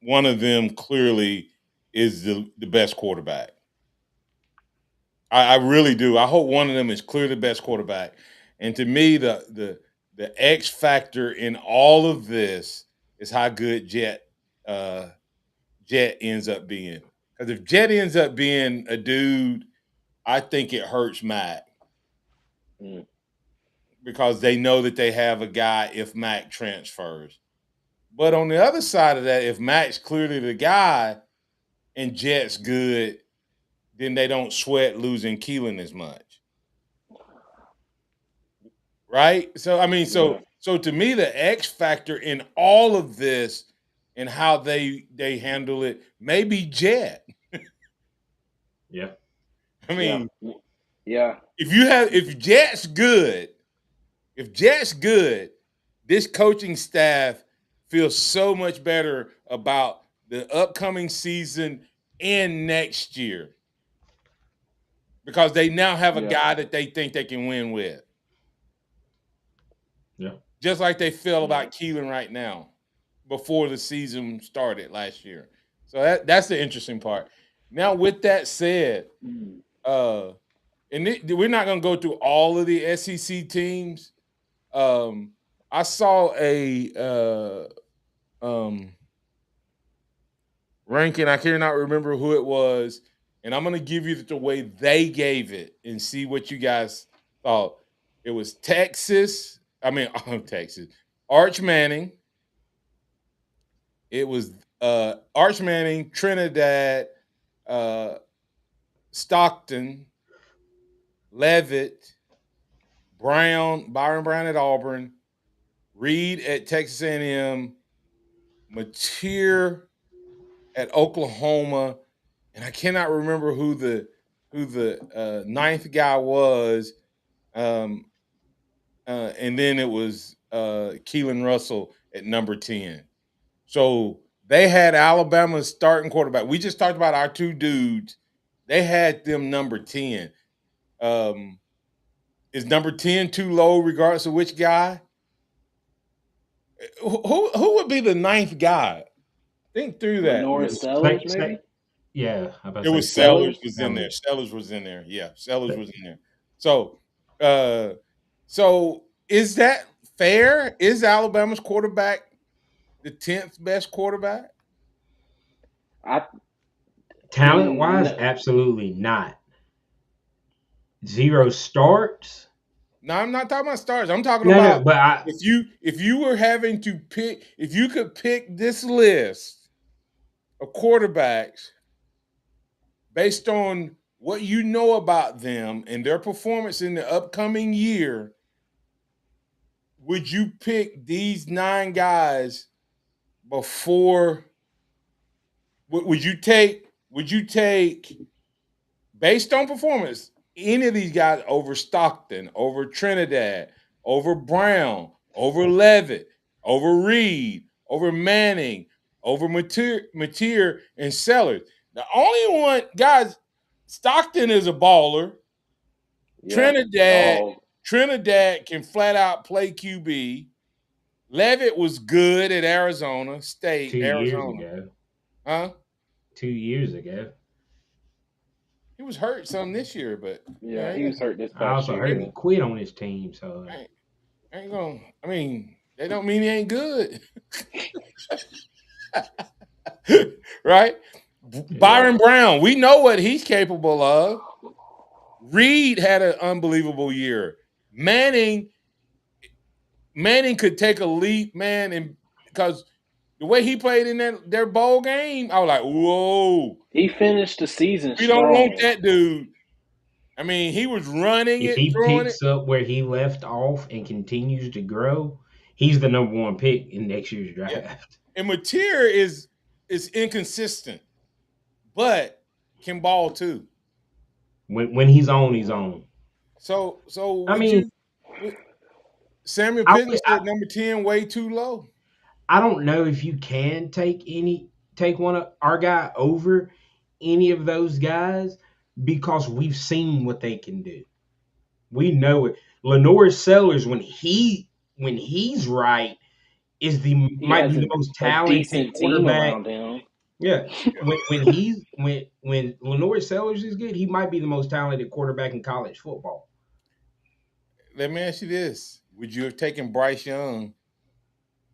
one of them clearly is the best quarterback. I really do. I hope one of them is clearly the best quarterback. And to me, the X factor in all of this is how good uh, Jet ends up being. Because if Jet ends up being a dude, I think it hurts Mac mm, because they know that they have a guy if Mac transfers. But on the other side of that, if Mac's clearly the guy and Jet's good, then they don't sweat losing Keelan as much. Right? So I mean, yeah, so to me, the X factor in all of this and how they handle it, maybe Jet. Yeah. I yeah, mean, yeah, if Jet's good, this coaching staff feels so much better about the upcoming season and next year because they now have a yeah, guy that they think they can win with, Yeah. just like they feel yeah. about Keelan right now before the season started last year. So that's the interesting part. Now, with that said, Mm. uh, we're not going to go through all of the SEC teams. Um, I saw a ranking. I cannot remember who it was, and I'm going to give you the way they gave it and see what you guys thought. It was Texas. I mean, Texas. Arch Manning. It was Arch Manning, Trinidad, uh, Stockton, Levitt, Byron Brown at Auburn, Reed at Texas A&M, Mateer at Oklahoma, and I cannot remember who the ninth guy was. Um, and then it was Keelan Russell at number 10. So they had Alabama's starting quarterback. We just talked about our two dudes. They had them number 10. Um, is number 10 too low, regardless of which guy? Who would be the ninth guy? Think through that. Lenora Sellers, maybe. Yeah, I about It to say was Sellers Sellers. was in there. Sellers was in there. Yeah, Sellers was in there. So, uh, so is that fair? Is Alabama's quarterback the 10th best quarterback? I Talent wise, no, absolutely not. Zero starts. No, I'm not talking about stars. I'm talking No, no, about but I if you were having to pick, if you could pick this list of quarterbacks based on what you know about them and their performance in the upcoming year, would you pick these nine guys before? Would you take based on performance any of these guys over Stockton, over Trinidad, over Brown, over Levitt, over Reed, over Manning, over Mateer and Sellers? The only one, guys, Stockton is a baller. yeah, Trinidad, dog. Trinidad can flat out play QB. Levitt was good at Arizona State, 2 years Arizona. ago. Huh? 2 years ago. He was hurt some this year, but Yeah, he was hurt this I past also year. heard Yeah. he quit on his team, so ain't gonna. I mean, they don't mean he ain't good, right? Byron Brown, we know what he's capable of. Reed had an unbelievable year. Manning could take a leap, man, and because the way he played in their bowl game, I was like, whoa, He finished the season we don't want strong. that dude. I mean, he was running if it, he throwing it. picks up where he left off and continues to grow, he's the number one pick in next year's Yeah. draft. And Mateer is inconsistent, but can ball too. When he's on, he's on. So I would mean, you? Samuel I, Pittman would- said number 10 way too low. I don't know if you can take one of our guy over any of those guys because we've seen what they can do. We know it. Lenore Sellers, when he's right, He might be has the most a talented decent team quarterback. around him. Yeah, when Lenore Sellers is good, he might be the most talented quarterback in college football. Let me ask you this: would you have taken Bryce Young,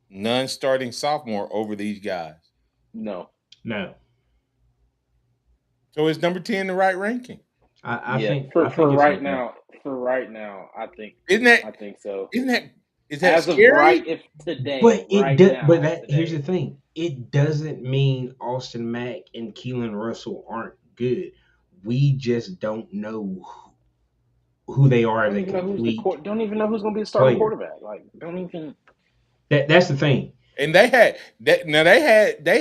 non-starting sophomore, over these guys? No. No, So is number 10 the right ranking? I Yeah. think For I think for it's right okay. now, I think Isn't that I think so. isn't that is that As of scary? right if today, But right now, here's today. the thing. It doesn't mean Austin Mack and Keelan Russell aren't good. We just don't know who they are as Don't a even know who's complete don't even know who's going to be the starting player. quarterback. Like, don't even. That's the thing. And they had that. Now they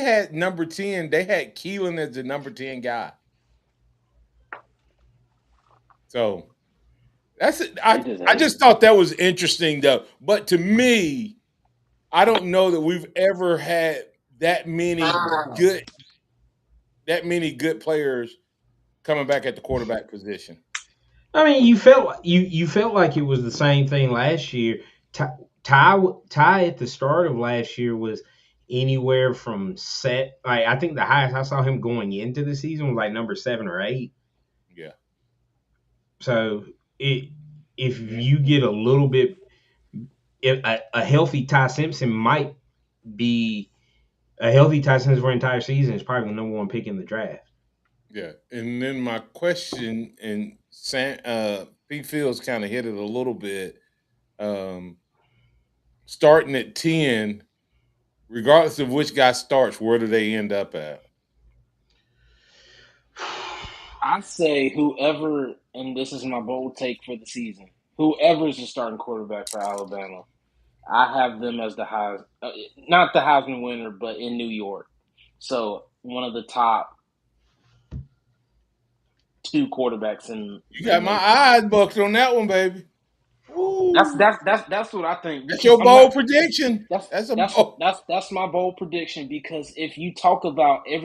had number 10. They had Keelan as the number 10 guy. So that's it. They I just thought that was interesting though. But to me, I don't know that we've ever had that many good players coming back at the quarterback position. I mean, you felt like it was the same thing last year. Ty at the start of last year was anywhere from set. Like I think the highest I saw him going into the season was like number 7 or 8. Yeah. So if you get a little bit, if a healthy Ty Simpson might be a healthy Ty Simpson for an entire season is probably the number one pick in the draft. Yeah. And then my question, and Pete Fields kind of hit it a little bit. Starting at 10, regardless of which guy starts, where do they end up at? I say whoever, and this is my bold take for the season, whoever's the starting quarterback for Alabama, I have them as the Heisman, not the Heisman winner, but in New York. So one of the top 2 quarterbacks in You the got my nation. eyes bucked on that one, baby. Ooh. That's what I think That's because your I'm not. bold prediction. That's That's a that's bold. that's my bold prediction because if you talk about if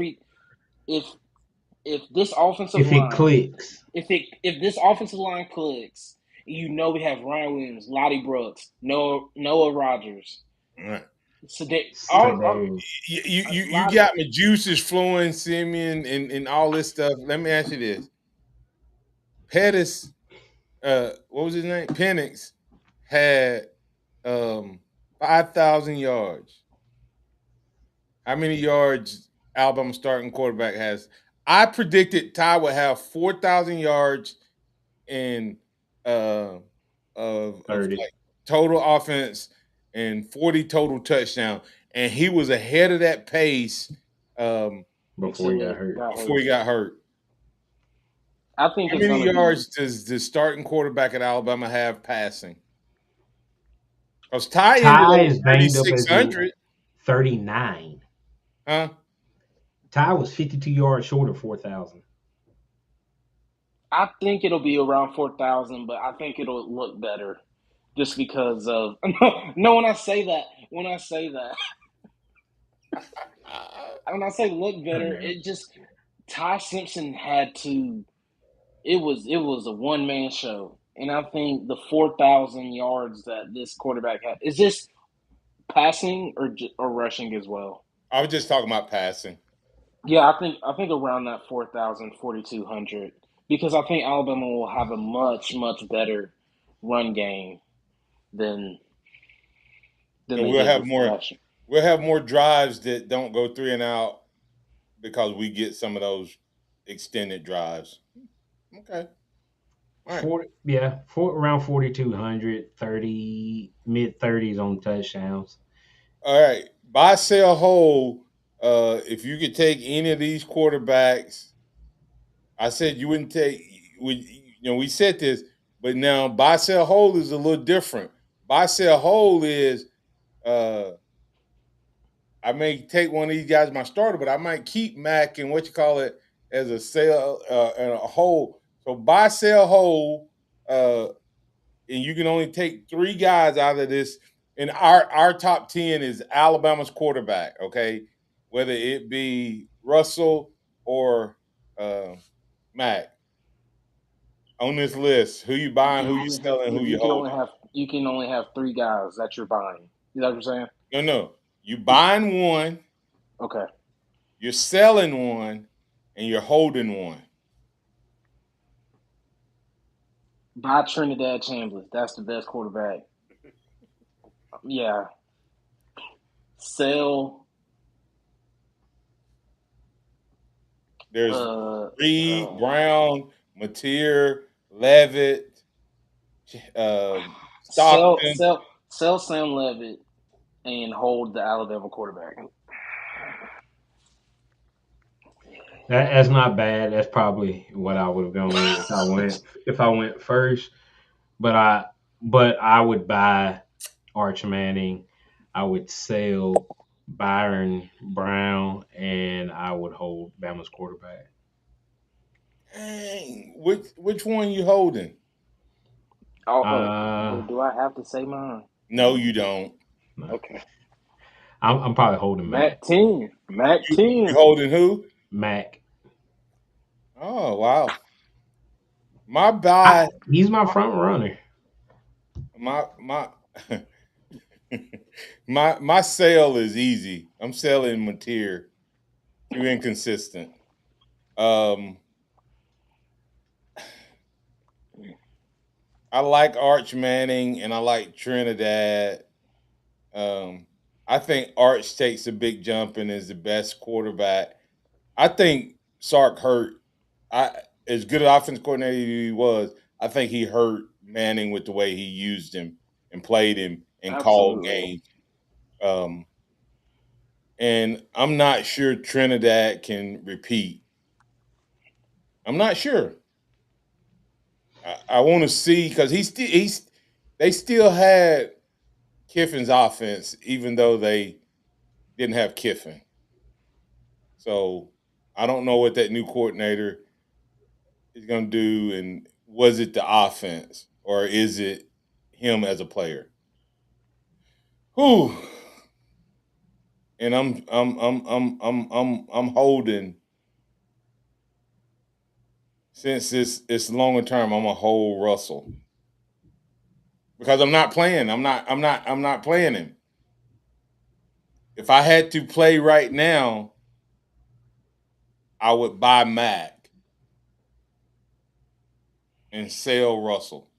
if this offensive If it line clicks, if this offensive line clicks, you know we have Ryan Williams, Lottie Brooks, Noah Rogers. Right. So they so all there's You Lottie. got my juices flowing, Simeon, and all this stuff. Let me ask you this: Pettis, what was his name? Penix had 5,000 yards. How many yards Alabama starting quarterback has? I predicted Ty would have 4,000 yards in of 30 like total offense and 40 total touchdown, and he was ahead of that pace before he Until got it hurt. got before hurt. he got hurt. I think How it's many gonna be. yards does the starting quarterback at Alabama have passing? Because Ty ended Ty up is with banged up as a 3,600. 39. Huh? Ty was 52 yards short of 4,000. I think it'll be around 4,000, but I think it'll look better just because of no. When I say look I better, know. it just Ty Simpson had to. It was a one man show, and I think the 4,000 yards that this quarterback had is just Passing or rushing as well. I was just talking about passing. Yeah, I think around that 4,000, 4,200, because I think Alabama will have a much better run game than than And they did this last year. we'll have more drives that don't go 3 and out because we get some of those extended drives. Okay. All right. 40, yeah, around 4,200, 30, mid 30s on touchdowns. All right. Buy, sell, hold. If you could take any of these quarterbacks, I said you wouldn't take. We said this, but now buy, sell, hold is a little different. Buy, sell, hold is uh, I may take one of these guys my starter, but I might keep Mac and what you call it as a sell and a hold. So buy, sell, hold, and you can only take 3 guys out of this. And our top 10 is Alabama's quarterback. Okay, whether it be Russell or uh, Mac on this list. Who you buying? Who you selling? Who you holding? You can only have 3 guys that you're buying. You know what I'm saying? No, no. You buying one, Okay. you're selling one, and you're holding one. Buy Trinidad Chambliss. That's the best quarterback. Yeah. Sell. There's Uh. Reed, uh Brown, Mateer, Levitt, sell. Stockton. Sell Sam Levitt and hold the Alabama quarterback. That's not bad. That's probably what I would have gone with if I went first. But I would buy Arch Manning. I would sell Byron Brown, and I would hold Bama's quarterback. Dang, which one you holding? Well, Uh, do I have to say mine? No, you don't. no, Okay. I'm probably holding Mac. Mac 10. Mac You 10. holding who? Mac. Oh wow. My buy, He's my front runner. my my sale is easy. I'm selling Mateer. Too inconsistent. Um, I like Arch Manning and I like Trinidad. Um, I think Arch takes a big jump and is the best quarterback. I think Sark hurt. I as good an offense coordinator as he was, I think he hurt Manning with the way he used him and played him and called Absolutely. games. Um, and I'm not sure Trinidad can repeat. I'm not sure. I want to see because they still had Kiffin's offense, even though they didn't have Kiffin. So I don't know what that new coordinator is going to do, and was it the offense or is it him as a player? Whew. And I'm holding since it's longer term. I'm a hold Russell because I'm not playing. I'm not playing him. If I had to play right now, I would buy Mac and sell Russell.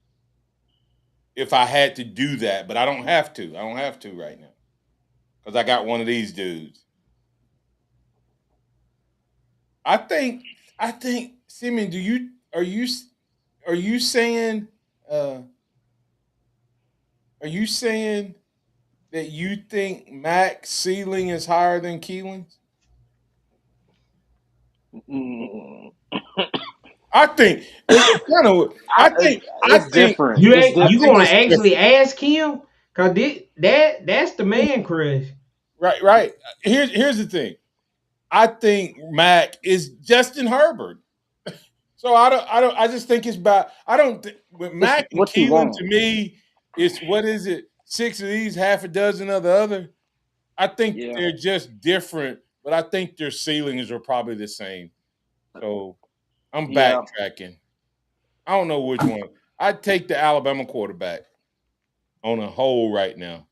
If I had to do that, but I don't have to. I don't have to right now because I got one of these dudes. I think Simeon, are you saying uh are you saying that you think Mac's ceiling is higher than Keelan's? Mm, I think it's kind of I it's think different. You It's ain't, I you think different. gonna it's actually different. ask him? Cause that's the man crush. Right, right. Here's the thing. I think Mac is Justin Herbert. So I just think it's about I don't with It's Mac and what you Keelan to want. me it's what is it 6 of these half a dozen of the other. I think Yeah. they're just different, but I think their ceilings are probably the same. So I'm Yeah. backtracking. I don't know which one. I'd take the Alabama quarterback on a whole right now.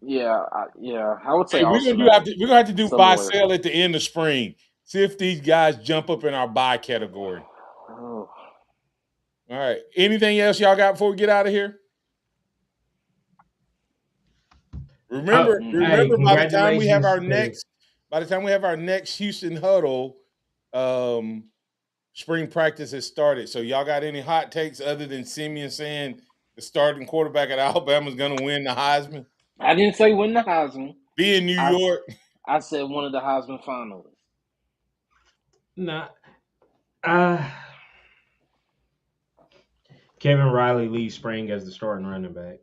Yeah, I would say Hey, Austin Mack. we're gonna have to do buy Similar. sell at the end of spring. See if these guys jump up in our buy category. Oh, All right. Anything else y'all got before we get out of here? Remember, Hey, remember congratulations to by the time we have our next Houston huddle, um, spring practice has started. So y'all got any hot takes other than Simeon saying the starting quarterback at Alabama is gonna win the Heisman? I didn't say win the Heisman. Be in New I York. I said one of the Heisman finalists. nah, uh, Kevin Riley leaves spring as the starting running back.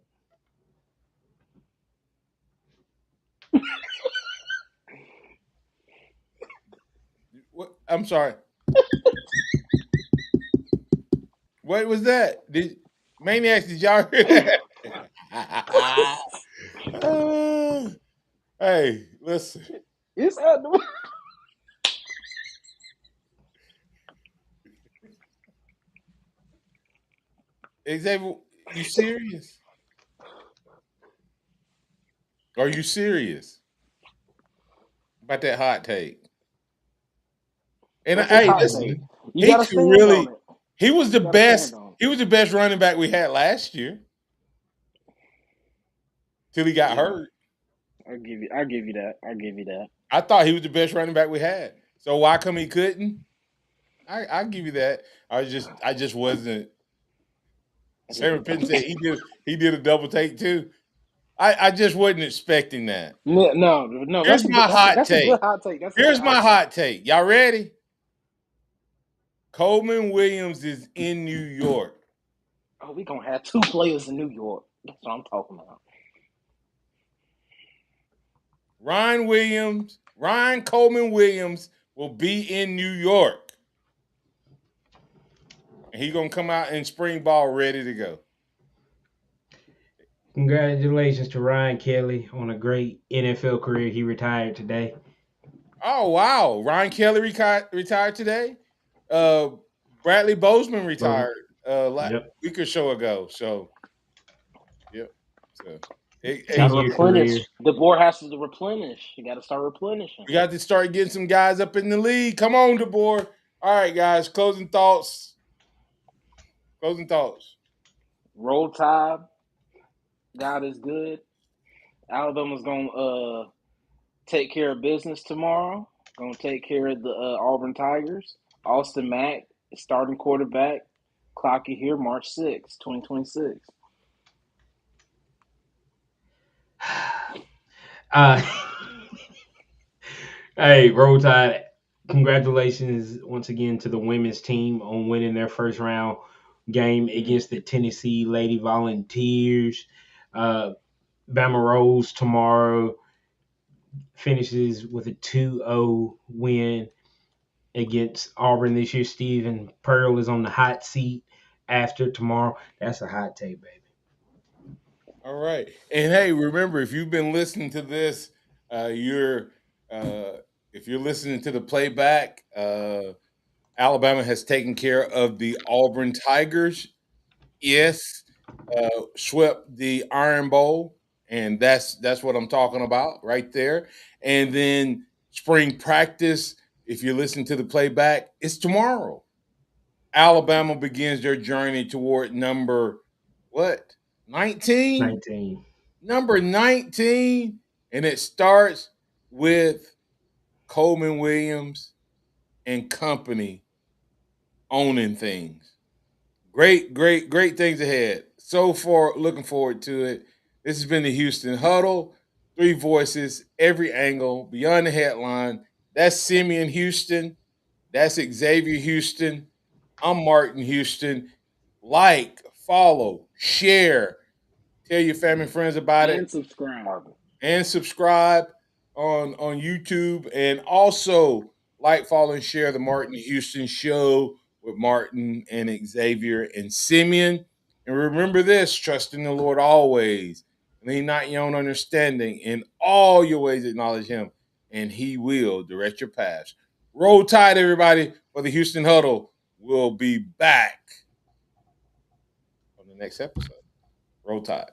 What, I'm sorry. What was that? Maniacs, did y'all hear that? Hey, listen. It's at the Xavier, you serious? Are you serious about that hot take? And That's a hey, hot take. listen, You he got to could stand on really. it. He was the You got to stand best. on it. He was the best running back we had last year till he got Yeah, hurt. I give you that. I give you that. I thought he was the best running back we had. So why come he couldn't? I give you that. I just wasn't. Sarah Penn said he did a double take too. I just wasn't expecting that. No. Here's my hot That's a good take. hot take. That's a Here's hot my take. hot take. Y'all ready? Coleman Williams is in New York. Oh, we gonna have two players in New York. That's what I'm talking about. Ryan Coleman Williams will be in New York. And he's gonna come out in spring ball ready to go. Congratulations to Ryan Kelly on a great NFL career. He retired today. Oh wow. Ryan Kelly retired today. Uh Bradley Bozeman Both, retired yep, week or so ago. So yep. So Got to 10-year replenish. career. The board has to replenish. You got to start replenishing. we got to start getting some guys up in the league. Come on, DeBoer. All right, guys. Closing thoughts. Closing thoughts. Roll Tide. God is good. Alabama's gonna take care of business tomorrow. Gonna take care of the Auburn Tigers. Austin Mack, starting quarterback. Clock it here, March 6, 2026. Uh, hey, Roll Tide, congratulations once again to the women's team on winning their first round game against the Tennessee Lady Volunteers. Uh, Bama Rose tomorrow finishes with a 2-0 win against Auburn this year. Stephen Pearl is on the hot seat after tomorrow. That's a hot take, baby. All right. And hey, remember, if you've been listening to this, you're if you're listening to the playback, Alabama has taken care of the Auburn Tigers. Yes, swept the Iron Bowl, and that's what I'm talking about right there. And then spring practice, if you listen to the playback, it's tomorrow. Alabama begins their journey toward number what? 19? 19. Number 19. And it starts with Coleman Williams and company owning things. Great things ahead. So far, looking forward to it. This has been the Houston Huddle. Three voices, every angle, beyond the headline. That's Simeon Houston. That's Xavier Houston. I'm Martin Houston. Like, follow, share, tell your family and friends about it, And subscribe. and subscribe on YouTube. And also like, follow, and share the Martin Houston Show with Martin and Xavier and Simeon. And remember this: trust in the Lord always, lean not your own understanding. In all your ways, acknowledge Him, and He will direct your paths. Roll Tide, everybody, for the Houston Huddle. We'll be back on the next episode. Roll Tide.